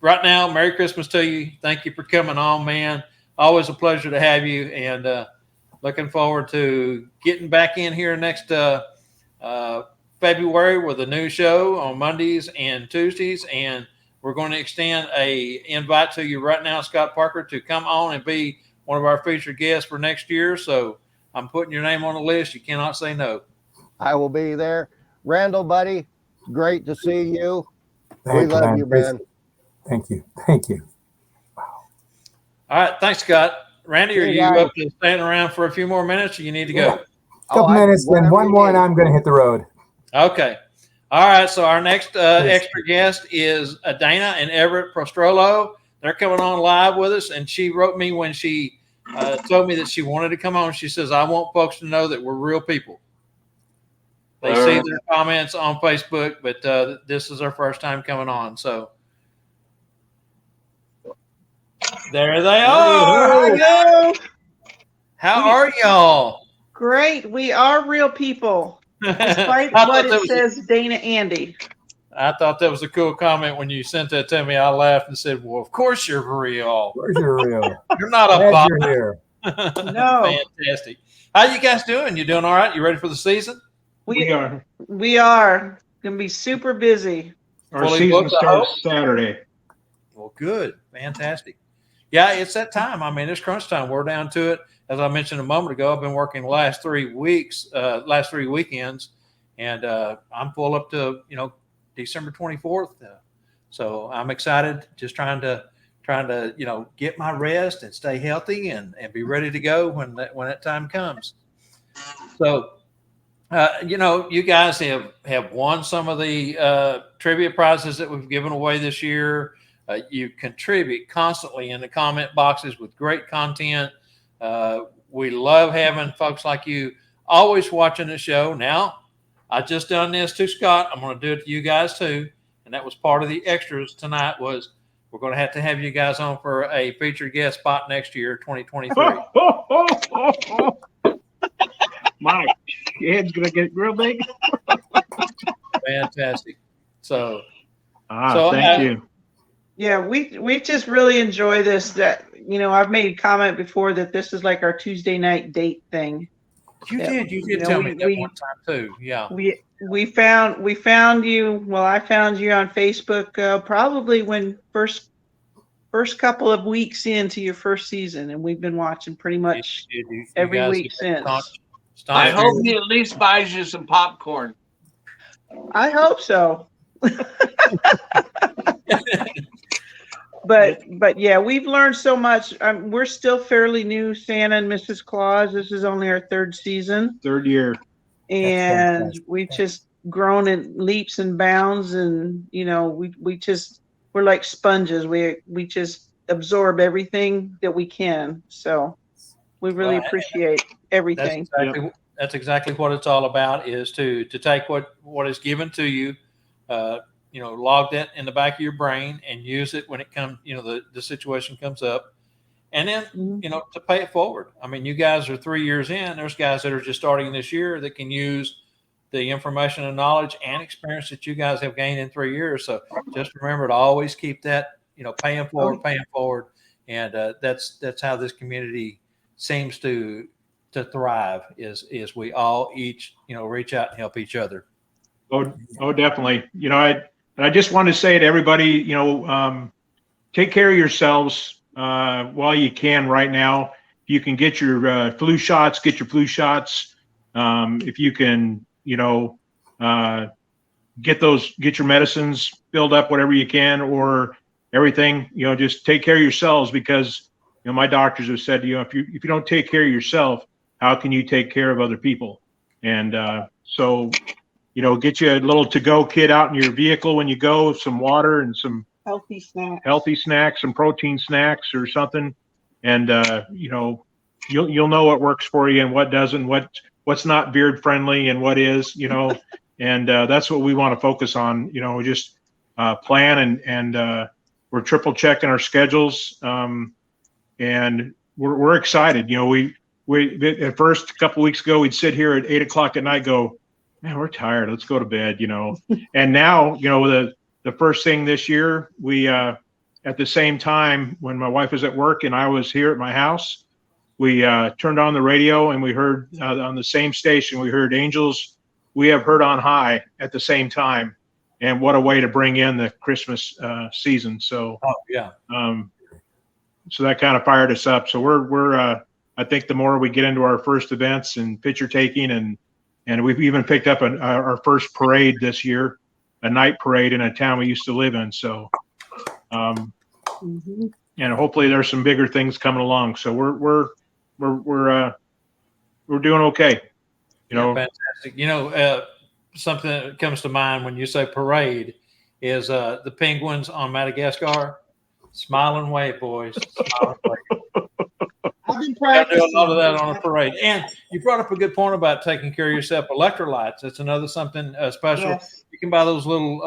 right now, Merry Christmas to you. Thank you for coming on, man. Always a pleasure to have you, and looking forward to getting back in here next February with a new show on Mondays and Tuesdays, and we're going to extend a invite to you right now, Scott Parker, to come on and be one of our featured guests for next year. So I'm putting your name on the list. You cannot say no. I will be there. Randall, buddy, great to see you. We Thank love you, man. Thank you. Thank you. All right, thanks, Scott. Randy, are See you you guys. up to staying around for a few more minutes, or you need to go? Yeah. Couple minutes, then one more, and I'm going to hit the road. Okay. All right. So our next extra guest is Dana and Everett Prostrollo. They're coming on live with us, and she wrote me when she told me that she wanted to come on. She says, "I want folks to know that we're real people." They see their comments on Facebook, but this is their first time coming on. So there they are. Hello. How are y'all? Great. We are real people, despite I what thought that it was says, Dana Andy. I thought that was a cool comment when you sent that to me. I laughed and said, "Well, of course you're real. Of course you're real. You're not a Glad bot." you're here. No. Fantastic. How you guys doing? You doing all right? You ready for the season? We are gonna be super busy. Our Fully season booked, I hope? starts Saturday. Well, good. Fantastic. Yeah, it's that time. I mean, it's crunch time. We're down to it. As I mentioned a moment ago, I've been working the last 3 weeks, last 3 weekends, and I'm full up to, December 24th. So I'm excited, just trying to, get my rest and stay healthy and be ready to go when that time comes. So, you guys have won some of the trivia prizes that we've given away this year. You contribute constantly in the comment boxes with great content. We love having folks like you always watching the show. Now, I just done this to Scott. I'm going to do it to you guys too. And that was part of the extras tonight was we're going to have you guys on for a featured guest spot next year, 2023. My head's going to get real big. Fantastic. So thank you. Yeah, we just really enjoy this. That I've made a comment before that this is like our Tuesday night date thing. You did tell me that one time too. Yeah. We found you. Well, I found you on Facebook probably when first couple of weeks into your first season, and we've been watching pretty much every week since. I hope he at least buys you some popcorn. I hope so. But yeah, we've learned so much. We're still fairly new, Santa and Mrs. Claus. This is only our third season. Third year. And we've just grown in leaps and bounds, and we're like sponges. We just absorb everything that we can. So we really appreciate everything. That's exactly what it's all about, is to take what is given to you, log that in the back of your brain and use it when it comes, the situation comes up, and then, to pay it forward. I mean, you guys are 3 years in. There's guys that are just starting this year that can use the information and knowledge and experience that you guys have gained in 3 years. So just remember to always keep that, paying forward. And that's how this community seems to thrive is we all each, reach out and help each other. Oh, definitely. I just want to say to everybody, take care of yourselves while you can right now. If you can get your flu shots, get your flu shots. If you can, get your medicines filled up, whatever you can, or everything, just take care of yourselves, because, my doctors have said, if you don't take care of yourself, how can you take care of other people? And so, get you a little to-go kit out in your vehicle when you go, some water and some healthy snacks, some protein snacks or something. And, you'll know what works for you and what doesn't, what's not beard friendly and what is, and that's what we want to focus on, just plan and we're triple checking our schedules. And we're excited. We at first, a couple weeks ago, we'd sit here at 8 o'clock at night, go, man, we're tired. Let's go to bed, And now, the first thing this year, we, at the same time, when my wife was at work and I was here at my house, we turned on the radio and we heard on the same station, we heard Angels We Have Heard on High at the same time. And what a way to bring in the Christmas season. So, so that kind of fired us up. So we're I think the more we get into our first events and picture taking and And we've even picked up our first parade this year, a night parade in a town we used to live in. So, and hopefully there's some bigger things coming along. So we're doing okay. You know, fantastic. You know, something that comes to mind when you say parade is the penguins on Madagascar. Smile and wave, boys. Smile and wave. I've been I do a lot of that practicing. on a parade. And you brought up a good point about taking care of yourself. Electrolytes. That's another something special. Yes. You can buy those little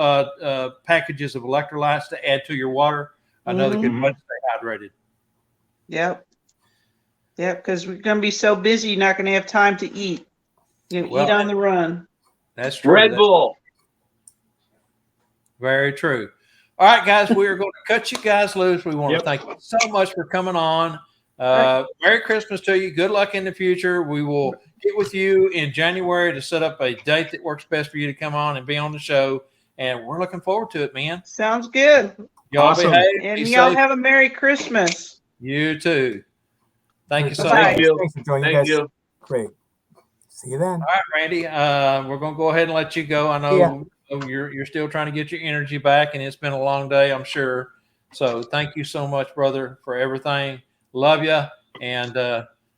packages of electrolytes to add to your water. Another good way to stay hydrated. Yep. Yep, because we're going to be so busy, you're not going to have time to eat. You eat on the run. That's true. Red Bull. Very true. All right, guys, we are going to cut you guys loose. We want Yep. to thank you so much for coming on. Merry Christmas to you. Good luck in the future. We will get with you in January to set up a date that works best for you to come on and be on the show. And we're looking forward to it, man. Sounds good. Y'all Awesome. behave. And Be y'all safe. have a Merry Christmas. You too. Thank you so Bye. much. Thanks for joining. Thank You guys. you. Great. See you then. All right, Randy. We're going to go ahead and let you go. I know you're still trying to get your energy back, and it's been a long day, I'm sure. So thank you so much, brother, for everything. Love you. And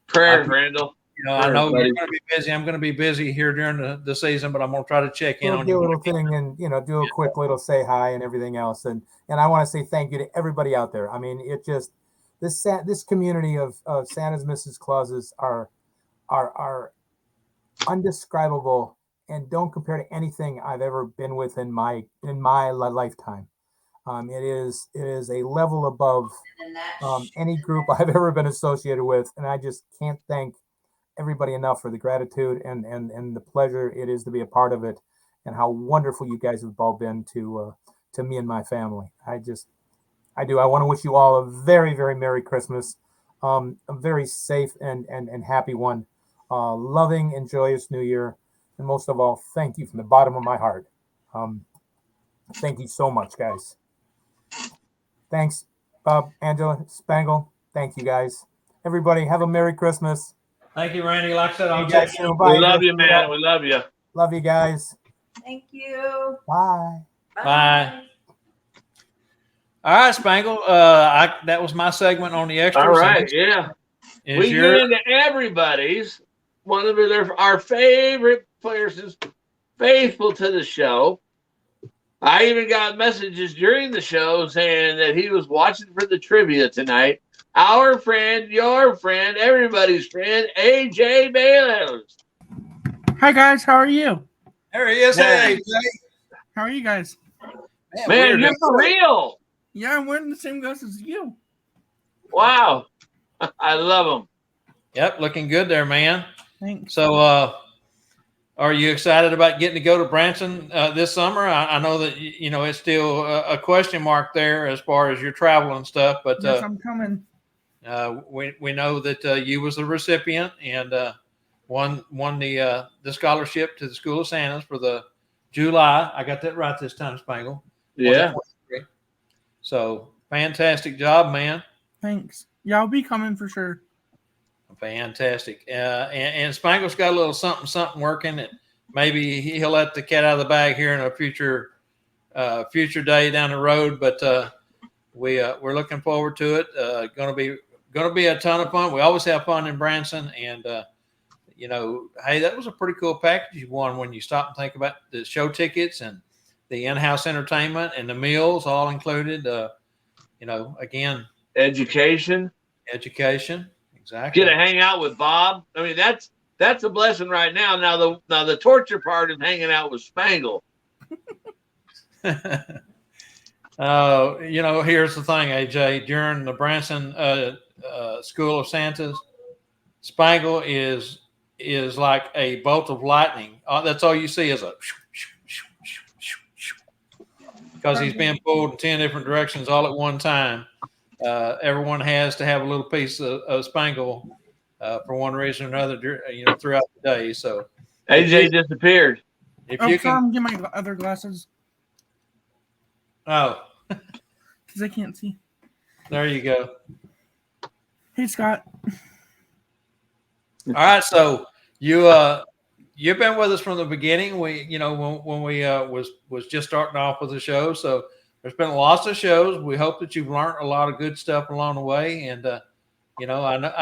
Prayers, Randall. you know, I Prayers, know buddy. you're going to be busy. I'm going to be busy here during the season, but I'm going to try to check in We'll on do a you. little thing and do a quick little say hi and everything else. And I want to say thank you to everybody out there. I mean, it just this community of Santa's, Mrs. Clauses are undescribable and don't compare to anything I've ever been with in my lifetime. It is a level above any group I've ever been associated with, and I just can't thank everybody enough for the gratitude and the pleasure it is to be a part of it, and how wonderful you guys have all been to me and my family. I want to wish you all a very, very Merry Christmas, a very safe and happy one, loving and joyous New Year, and most of all, thank you from the bottom of my heart. Thank you so much, guys. Thanks, Bob, Angela, Spangle. Thank you, guys. Everybody, have a Merry Christmas. Thank you, Randy. Like I said, I'll You check guys in. soon. Bye. We love you, man. We love you. Love you guys. Thank you. Bye. Bye. All right, Spangle. That was my segment on the extras. All right, yeah. Is We your get into everybody's one of our favorite players is faithful to the show. I even got messages during the show saying that he was watching for the trivia tonight. Our friend, your friend, everybody's friend, AJ Bayless. Hi guys, how are you? There he is. Hey, AJ. How are you guys? Man, you're for real. Yeah, I'm wearing the same glasses as you. Wow. I love him. Yep, looking good there, man. Thanks. So, are you excited about getting to go to Branson this summer? I know that it's still a question mark there as far as your travel and stuff, but Yes, I'm coming. we know that you was the recipient and won the scholarship to the School of Santas for the July. I got that right this time, Spangle. Yeah. So fantastic job, man. Thanks. Yeah, I'll be coming for sure. Fantastic. And Spangle's got a little something working that maybe he'll let the cat out of the bag here in a future day down the road. But we're looking forward to it. Going to be a ton of fun. We always have fun in Branson, and hey, that was a pretty cool package you won when you stop and think about the show tickets and the in-house entertainment and the meals all included. Again, education. Exactly. Get to hang out with Bob. I mean, that's a blessing right now. Now the torture part is hanging out with Spangle. Here's the thing, AJ. During the Branson School of Santas, Spangle is like a bolt of lightning. That's all you see is a because he's being pulled in 10 different directions all at one time. Everyone has to have a little piece of Spangle for one reason or another, throughout the day. So AJ disappeared. If Oh, you sorry, can, I'm getting my other glasses oh, because I can't see. there you go. Hey, Scott. All right, so you you've been with us from the beginning. When we was just starting off with the show, so there's been lots of shows. We hope that you've learned a lot of good stuff along the way, and I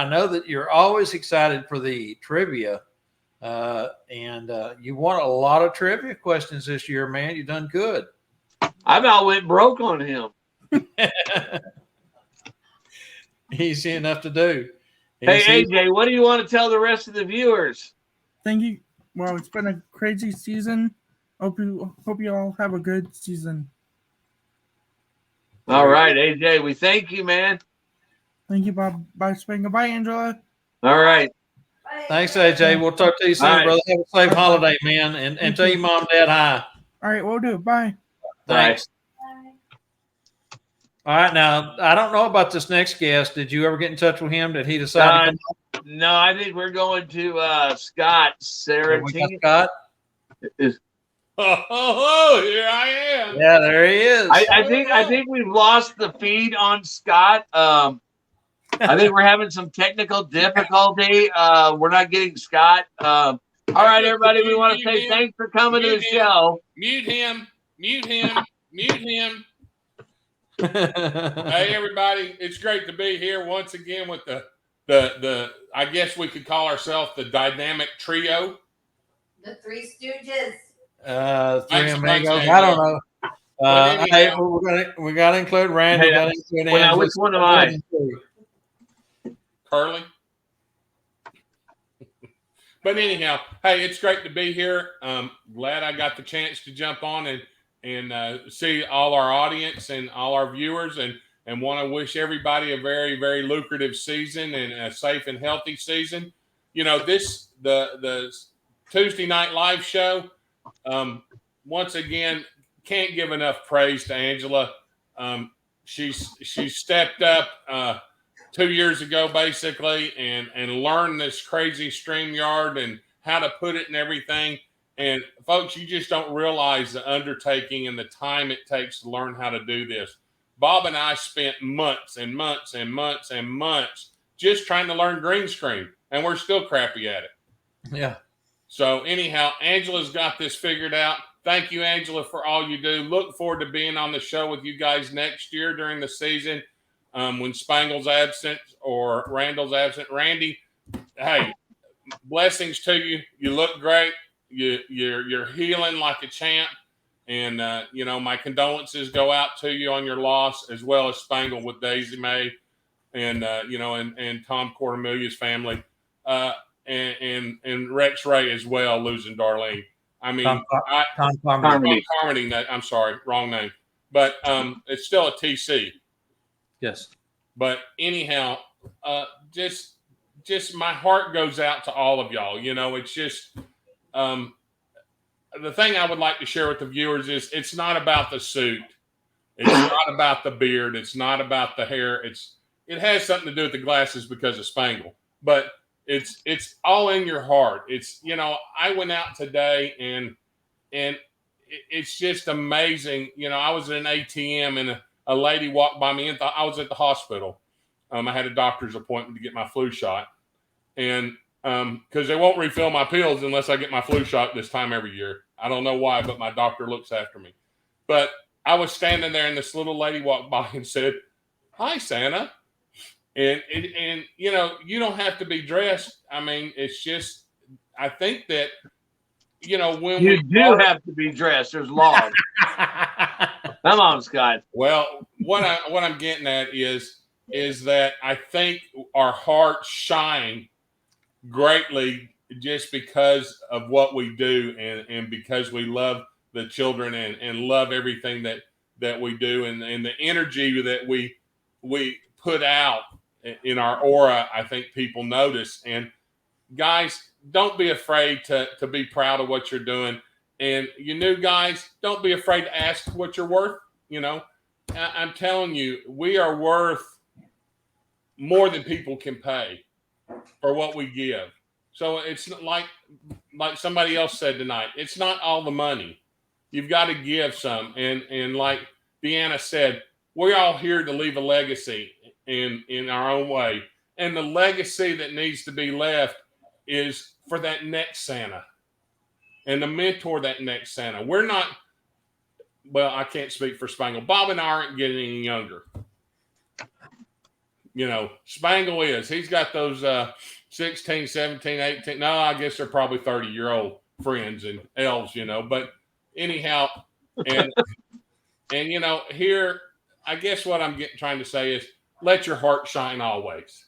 know that you're always excited for the trivia, and you won a lot of trivia questions this year, man. You've done good. I about went broke on him. Easy enough to do. Hey, AJ, what do you want to tell the rest of the viewers? Thank you. Well, it's been a crazy season. Hope you all have a good season. All right, AJ, we thank you, man. Thank you, Bob. Bye, Spangle. Bye, Angela. All right. Thanks, AJ. We'll talk to you soon, All right. brother. Have a safe holiday, man, and tell your mom and dad hi. All right, we'll do. Bye. Thanks. All right, now I don't know about this next guest. Did you ever get in touch with him? Did he decide to come on? No, I think we're going to Scott Saratini. Scott? Oh, here I am. Yeah, there he is. I think we've lost the feed on Scott. I think we're having some technical difficulty. We're not getting Scott. All right, everybody, we want to say thanks for coming to the show. Mute him. Hey, everybody, it's great to be here once again with the I guess we could call ourselves the dynamic trio. The Three Stooges. Three Thanks, amigos. I don't know. Well, Hey, we got to include Randy. Hey, Got to include well, now, Angela. which one am I? Curly. But anyhow, hey, it's great to be here. Glad I got the chance to jump on and see all our audience and all our viewers, and want to wish everybody a very, very lucrative season and a safe and healthy season. You know, the Tuesday night live show, once again, can't give enough praise to Angela. She stepped up 2 years ago, basically, and learned this crazy StreamYard and how to put it and everything. And folks, you just don't realize the undertaking and the time it takes to learn how to do this. Bob and I spent months and months and months and months just trying to learn green screen, and we're still crappy at it. Yeah. So anyhow, Angela's got this figured out. Thank you, Angela, for all you do. Look forward to being on the show with you guys next year during the season when Spangle's absent or Randall's absent. Randy, hey, blessings to you. You look great. You're healing like a champ. And, my condolences go out to you on your loss, as well as Spangle with Daisy Mae and Tom Cortemilia's family and Rex Ray as well, losing Darlene. I mean, Tom Carmody. Carmody. I'm sorry, wrong name. But it's still a TC. Yes. But anyhow, just my heart goes out to all of y'all. It's just the thing I would like to share with the viewers is it's not about the suit. It's not about the beard. It's not about the hair. It has something to do with the glasses because of Spangle, but it's all in your heart. It's, I went out today and it's just amazing. I was at an ATM and a lady walked by me and thought I was at the hospital. I had a doctor's appointment to get my flu shot, and because they won't refill my pills unless I get my flu shot this time every year. I don't know why, but my doctor looks after me. But I was standing there and this little lady walked by and said, "Hi, Santa." And you don't have to be dressed. I mean, it's just, I think that, when you do have to be dressed, there's laws. Come on, Scott. Well, what I'm getting at is that I think our hearts shine greatly just because of what we do and because we love the children and love everything that we do and the energy that we put out in our aura. I think people notice. And guys, don't be afraid to be proud of what you're doing. And you new guys, don't be afraid to ask what you're worth. I'm telling you, we are worth more than people can pay for what we give. So it's like somebody else said tonight, it's not all the money. You've got to give some. And like Deanna said, we're all here to leave a legacy in our own way. And the legacy that needs to be left is for that next Santa. and to mentor that next Santa. We're not, well, I can't speak for Spangle. Bob and I aren't getting any younger. You know, Spangle is. He's got those 16, 17, 18. No, I guess they're probably 30-year-old friends and elves, you know. But anyhow, and you know, here, I guess what I'm trying to say is let your heart shine always.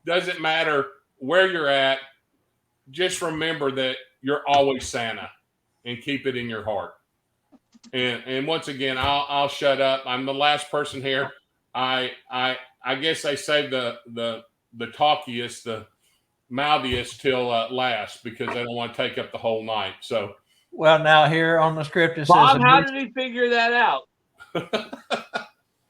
Doesn't matter where you're at. Just remember that you're always Santa and keep it in your heart. And once again, I'll shut up. I'm the last person here. I guess they save the talkiest, the mouthiest till last because they don't want to take up the whole night. So, well, now here on the script it Bob, says, how did he figure that out?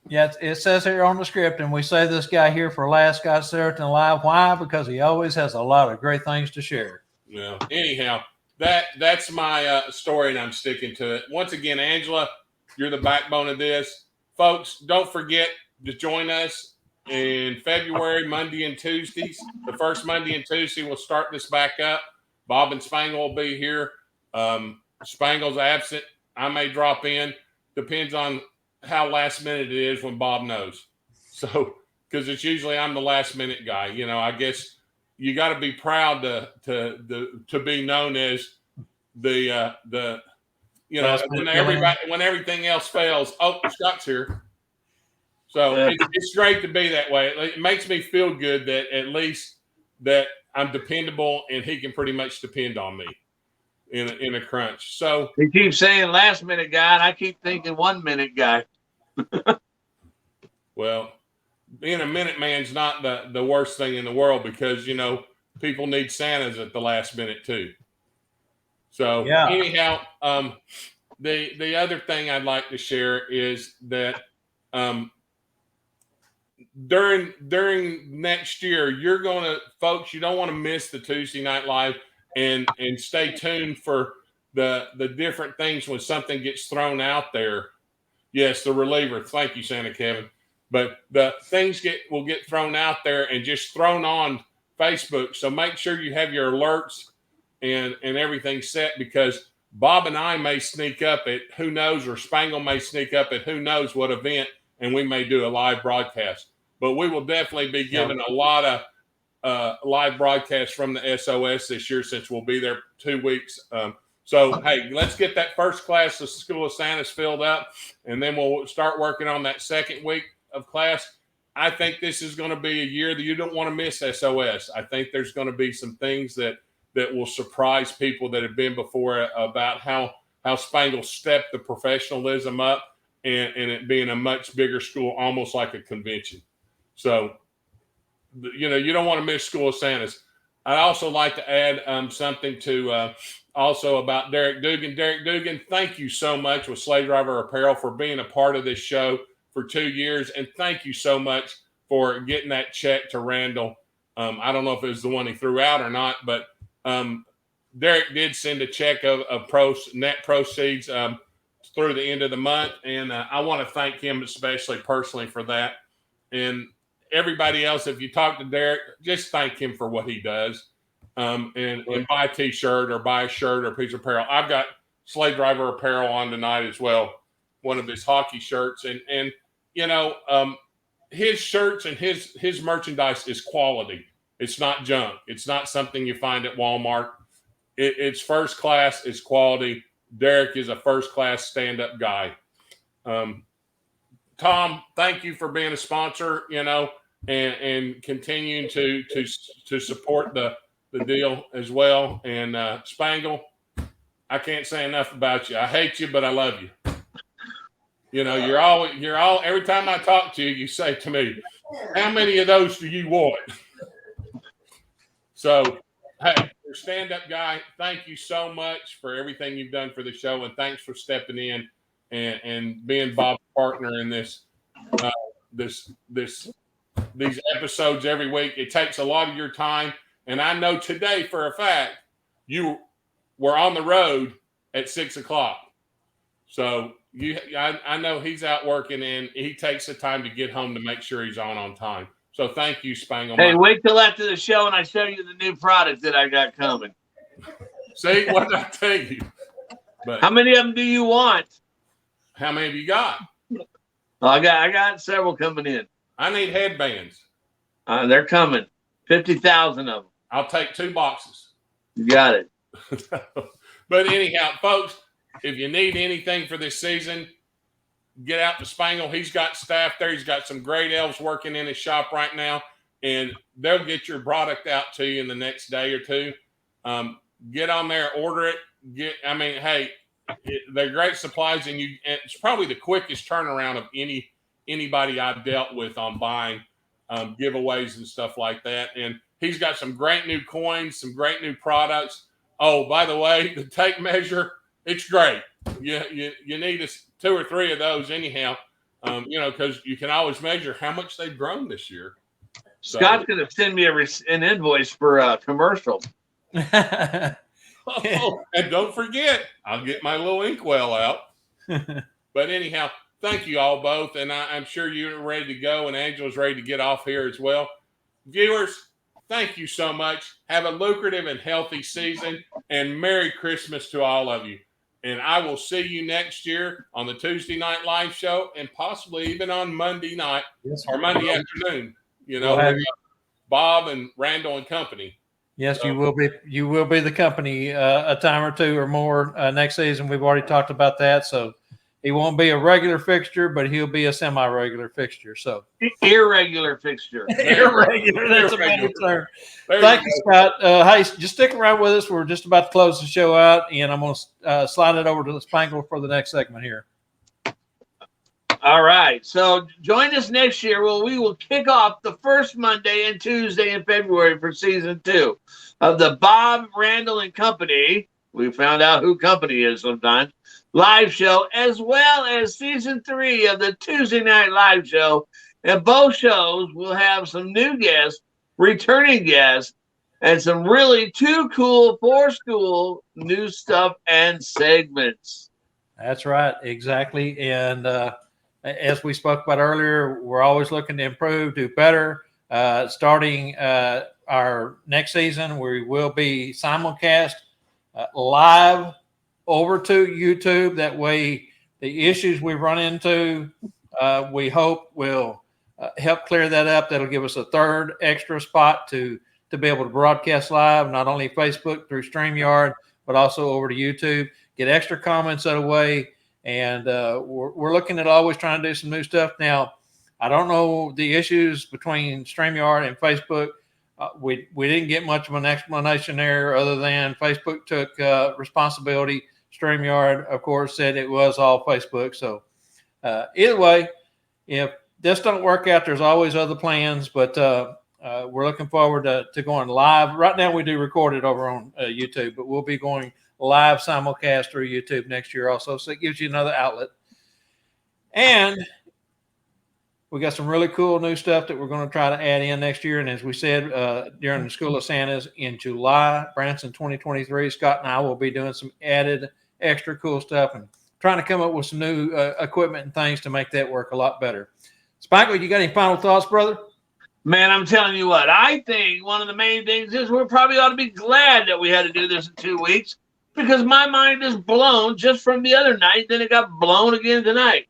yeah, it says here on the script, and we say this guy here for last got Sarah alive. Why? Because he always has a lot of great things to share. Yeah. Anyhow, that's my story, and I'm sticking to it. Once again, Angela, you're the backbone of this, folks. Don't forget to join us in February, Monday and Tuesdays. The first Monday and Tuesday, we'll start this back up. Bob and Spangle will be here. Spangle's absent. I may drop in. Depends on how last minute it is when Bob knows. So, because it's usually I'm the last minute guy. You know, I guess you got to be proud to be known as the you know, when everything else fails. Oh, Scott's here. So it's great to be that way. It makes me feel good that at least that I'm dependable and he can pretty much depend on me in a crunch. So he keeps saying last minute guy, and I keep thinking 1 minute guy. Well, being a minute man's not the worst thing in the world because, you know, people need Santas at the last minute too. So anyhow, the other thing I'd like to share is that during next year, you're gonna, folks, you don't want to miss the Tuesday Night Live and stay tuned for the different things when something gets thrown out there. Yes, the reliever. Thank you, Santa Kevin. But the things will get thrown out there and just thrown on Facebook. So make sure you have your alerts and everything set because Bob and I may sneak up at who knows, or Spangle may sneak up at who knows what event, and we may do a live broadcast. But we will definitely be giving a lot of live broadcasts from the SOS this year since we'll be there 2 weeks. So, hey, let's get that first class of School of Santas filled up, and then we'll start working on that second week of class. I think this is going to be a year that you don't want to miss SOS. I think there's going to be some things that will surprise people that have been before about how Spangle stepped the professionalism up and it being a much bigger school, almost like a convention. So, you know, you don't want to miss School of Santas. I'd also like to add something to also about Derek Dugan. Derek Dugan, thank you so much with Slave Driver Apparel for being a part of this show for 2 years. And thank you so much for getting that check to Randall. I don't know if it was the one he threw out or not, but Derek did send a check of net proceeds through the end of the month. And I want to thank him especially personally for that. And everybody else, if you talk to Derek, just thank him for what he does. And buy a T-shirt or buy a shirt or a piece of apparel. I've got Slave Driver Apparel on tonight as well, one of his hockey shirts. And you know, his shirts and his merchandise is quality. It's not junk. It's not something you find at Walmart. It's first class. It's quality. Derek is a first class stand-up guy. Tom, thank you for being a sponsor, you know, and continuing to support the deal as well. And Spangle, I can't say enough about you. I hate you, but I love you. You know, you're all every time I talk to you, you say to me, how many of those do you want? So, hey, you're a stand-up guy. Thank you so much for everything you've done for the show, and thanks for stepping in and being Bob's partner in this these episodes every week. It takes a lot of your time, and I know today for a fact you were on the road at 6 o'clock. So I know he's out working, and he takes the time to get home to make sure he's on time. So thank you, Spangle. Hey, wait till after the show and I show you the new product that I got coming. See what I tell you? But How many of them do you want? how many have you got? I got several coming in. I need headbands. They're coming. 50,000 of them. I'll take 2 boxes. You got it. But anyhow, folks, if you need anything for this season, get out to Spangle. He's got staff there. He's got some great elves working in his shop right now, and they'll get your product out to you in the next day or two. Get on there, order it. Hey, they're great supplies, and it's probably the quickest turnaround of anybody I've dealt with on buying giveaways and stuff like that. And he's got some great new coins, some great new products. Oh, by the way, the tape measure, it's great. You need 2 or 3 of those anyhow, because you can always measure how much they've grown this year. So, Scott's going to send me an invoice for a commercial. oh, and don't forget, I'll get my little inkwell out. But anyhow, thank you all both, and I'm sure you're ready to go, and Angela's ready to get off here as well. Viewers, thank you so much. Have a lucrative and healthy season, and Merry Christmas to all of you. And I will see you next year on the Tuesday night live show, and possibly even on Monday night or Monday afternoon. With Bob and Randall and company. Yes, you will be. You will be the company a time or 2 or more next season. We've already talked about that. So he won't be a regular fixture, but he'll be a semi-regular fixture. So irregular fixture. Irregular. That's a better term. There Thank you you, Scott. Hey, just stick around with us. We're just about to close the show out, and I'm going to slide it over to the Spangle for the next segment here. All right. So join us next year where we will kick off the first Monday and Tuesday in February for season 2 of the Bob, Randall, and Company. We found out who company is sometimes. Live show, as well as season 3 of the Tuesday night live show. And both shows will have some new guests, returning guests, and some really too cool for school new stuff and segments. That's right. Exactly. And as we spoke about earlier, we're always looking to improve, do better. Starting our next season, we will be simulcast live over to YouTube. That way, the issues we run into, we hope will help clear that up. That'll give us a third extra spot to be able to broadcast live, not only Facebook through StreamYard, but also over to YouTube. Get extra comments out of the way. And we're looking at always trying to do some new stuff. Now, I don't know the issues between StreamYard and Facebook. We didn't get much of an explanation there other than Facebook took responsibility. StreamYard, of course, said it was all Facebook. So either way, if this don't work out, there's always other plans. But we're looking forward to going live. Right now, we do record it over on YouTube, but we'll be going live simulcast through YouTube next year also. So it gives you another outlet. And we got some really cool new stuff that we're going to try to add in next year. And as we said, during the School of Santas in July, Branson 2023, Scott and I will be doing some added extra cool stuff and trying to come up with some new equipment and things to make that work a lot better. Spangle, you got any final thoughts, brother? Man, I'm telling you what, I think one of the main things is we probably ought to be glad that we had to do this in 2 weeks, because my mind is blown just from the other night. Then it got blown again tonight.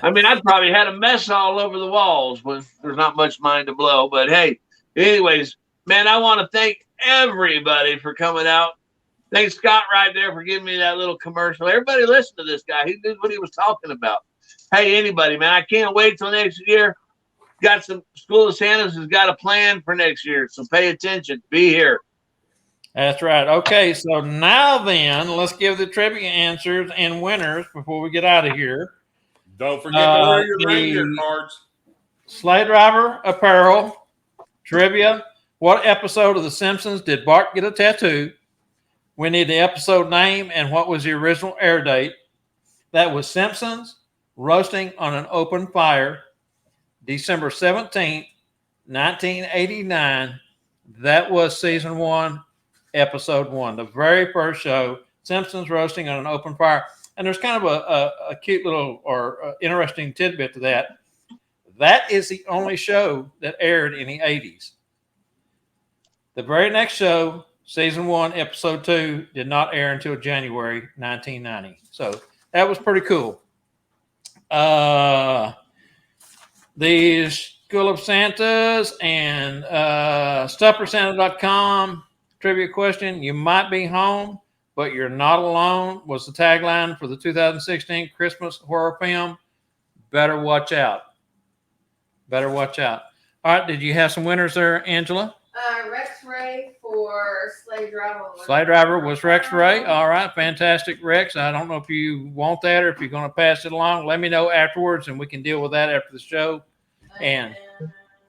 I mean, I probably had a mess all over the walls, but there's not much mind to blow. But hey, anyways, man, I want to thank everybody for coming out. Thanks, Scott, right there, for giving me that little commercial. Everybody listen to this guy. He knew what he was talking about. Hey, anybody, man, I can't wait till next year. Got some School of Santas has got a plan for next year, so pay attention. Be here. That's right. Okay, so now then, let's give the trivia answers and winners before we get out of here. Don't forget to wear your reindeer cards. Sleigh Driver Apparel trivia. What episode of The Simpsons did Bart get a tattoo? We need the episode name and what was the original air date. That was Simpsons Roasting on an Open Fire, December 17th, 1989. That was season 1. Episode 1, the very first show, Simpsons Roasting on an Open Fire. And there's kind of a cute little or interesting tidbit to that. That is the only show that aired in the 80s. The very next show Season 1, Episode 2 did not air until January 1990. So that was pretty cool. The School of Santas and StuffForSanta.com trivia question. You might be home, but you're not alone was the tagline for the 2016 Christmas horror film. Better watch out. Better watch out. All right. Did you have some winners there, Angela? Rex Ray for Sleigh Driver. Sleigh Driver was Rex Ray. All right. Fantastic, Rex. I don't know if you want that or if you're going to pass it along. Let me know afterwards and we can deal with that after the show. And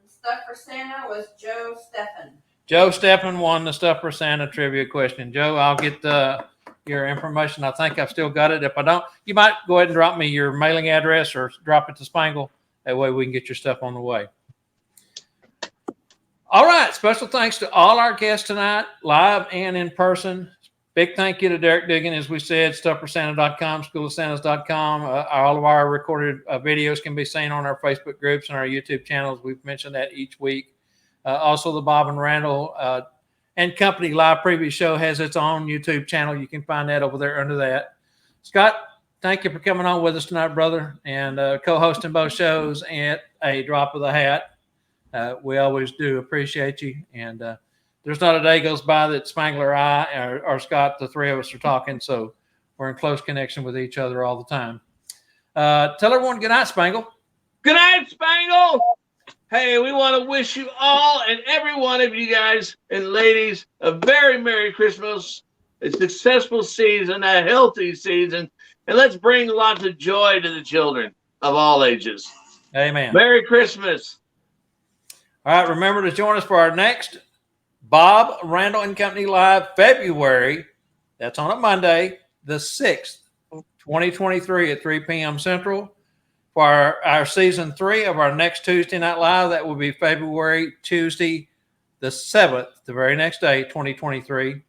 Stuff for Santa was Joe Steffen. Joe Steffen won the Stuff for Santa trivia question. Joe, I'll get your information. I think I've still got it. If I don't, you might go ahead and drop me your mailing address or drop it to Spangle. That way we can get your stuff on the way. All right. Special thanks to all our guests tonight, live and in person. Big thank you to Derek Dugan, as we said, StuffForSanta.com, SchoolOfSantas.com. All of our recorded videos can be seen on our Facebook groups and our YouTube channels. We've mentioned that each week. Also, the Bob and Randall and Company live preview show has its own YouTube channel. You can find that over there under that. Scott, thank you for coming on with us tonight, brother, and co-hosting both shows at a drop of the hat. We always do appreciate you. And there's not a day goes by that Spangler, I, or Scott, the three of us are talking. So we're in close connection with each other all the time. Tell everyone good night, Spangle. Good night, Spangle. Hey, we want to wish you all and every one of you guys and ladies a very Merry Christmas, a successful season, a healthy season, and let's bring lots of joy to the children of all ages. Amen. Merry Christmas. All right, remember to join us for our next Bob Randall and Company Live February. That's on a Monday, the 6th, 2023 at 3 p.m. Central. For our season 3 of our next Tuesday Night Live, that will be February Tuesday, the 7th, the very next day, 2023.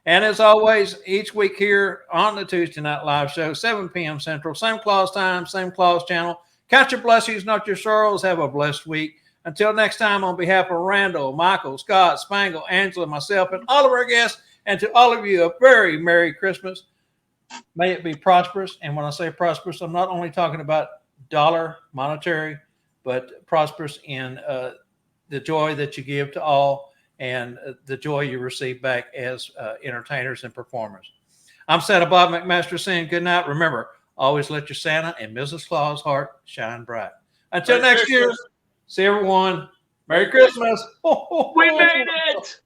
And as always, each week here on the Tuesday Night Live show, 7 p.m. Central, same claws time, same claws channel. Count your blessings, not your sorrows. Have a blessed week. Until next time, on behalf of Randall, Michael, Scott, Spangle, Angela, myself, and all of our guests, and to all of you, a very Merry Christmas. May it be prosperous. And when I say prosperous, I'm not only talking about dollar monetary, but prosperous in the joy that you give to all and the joy you receive back as entertainers and performers. I'm Santa Bob McMaster saying good night. Remember, always let your Santa and Mrs. Claus heart shine bright. Until Merry next year, Christmas. see everyone. Merry Christmas. We made it.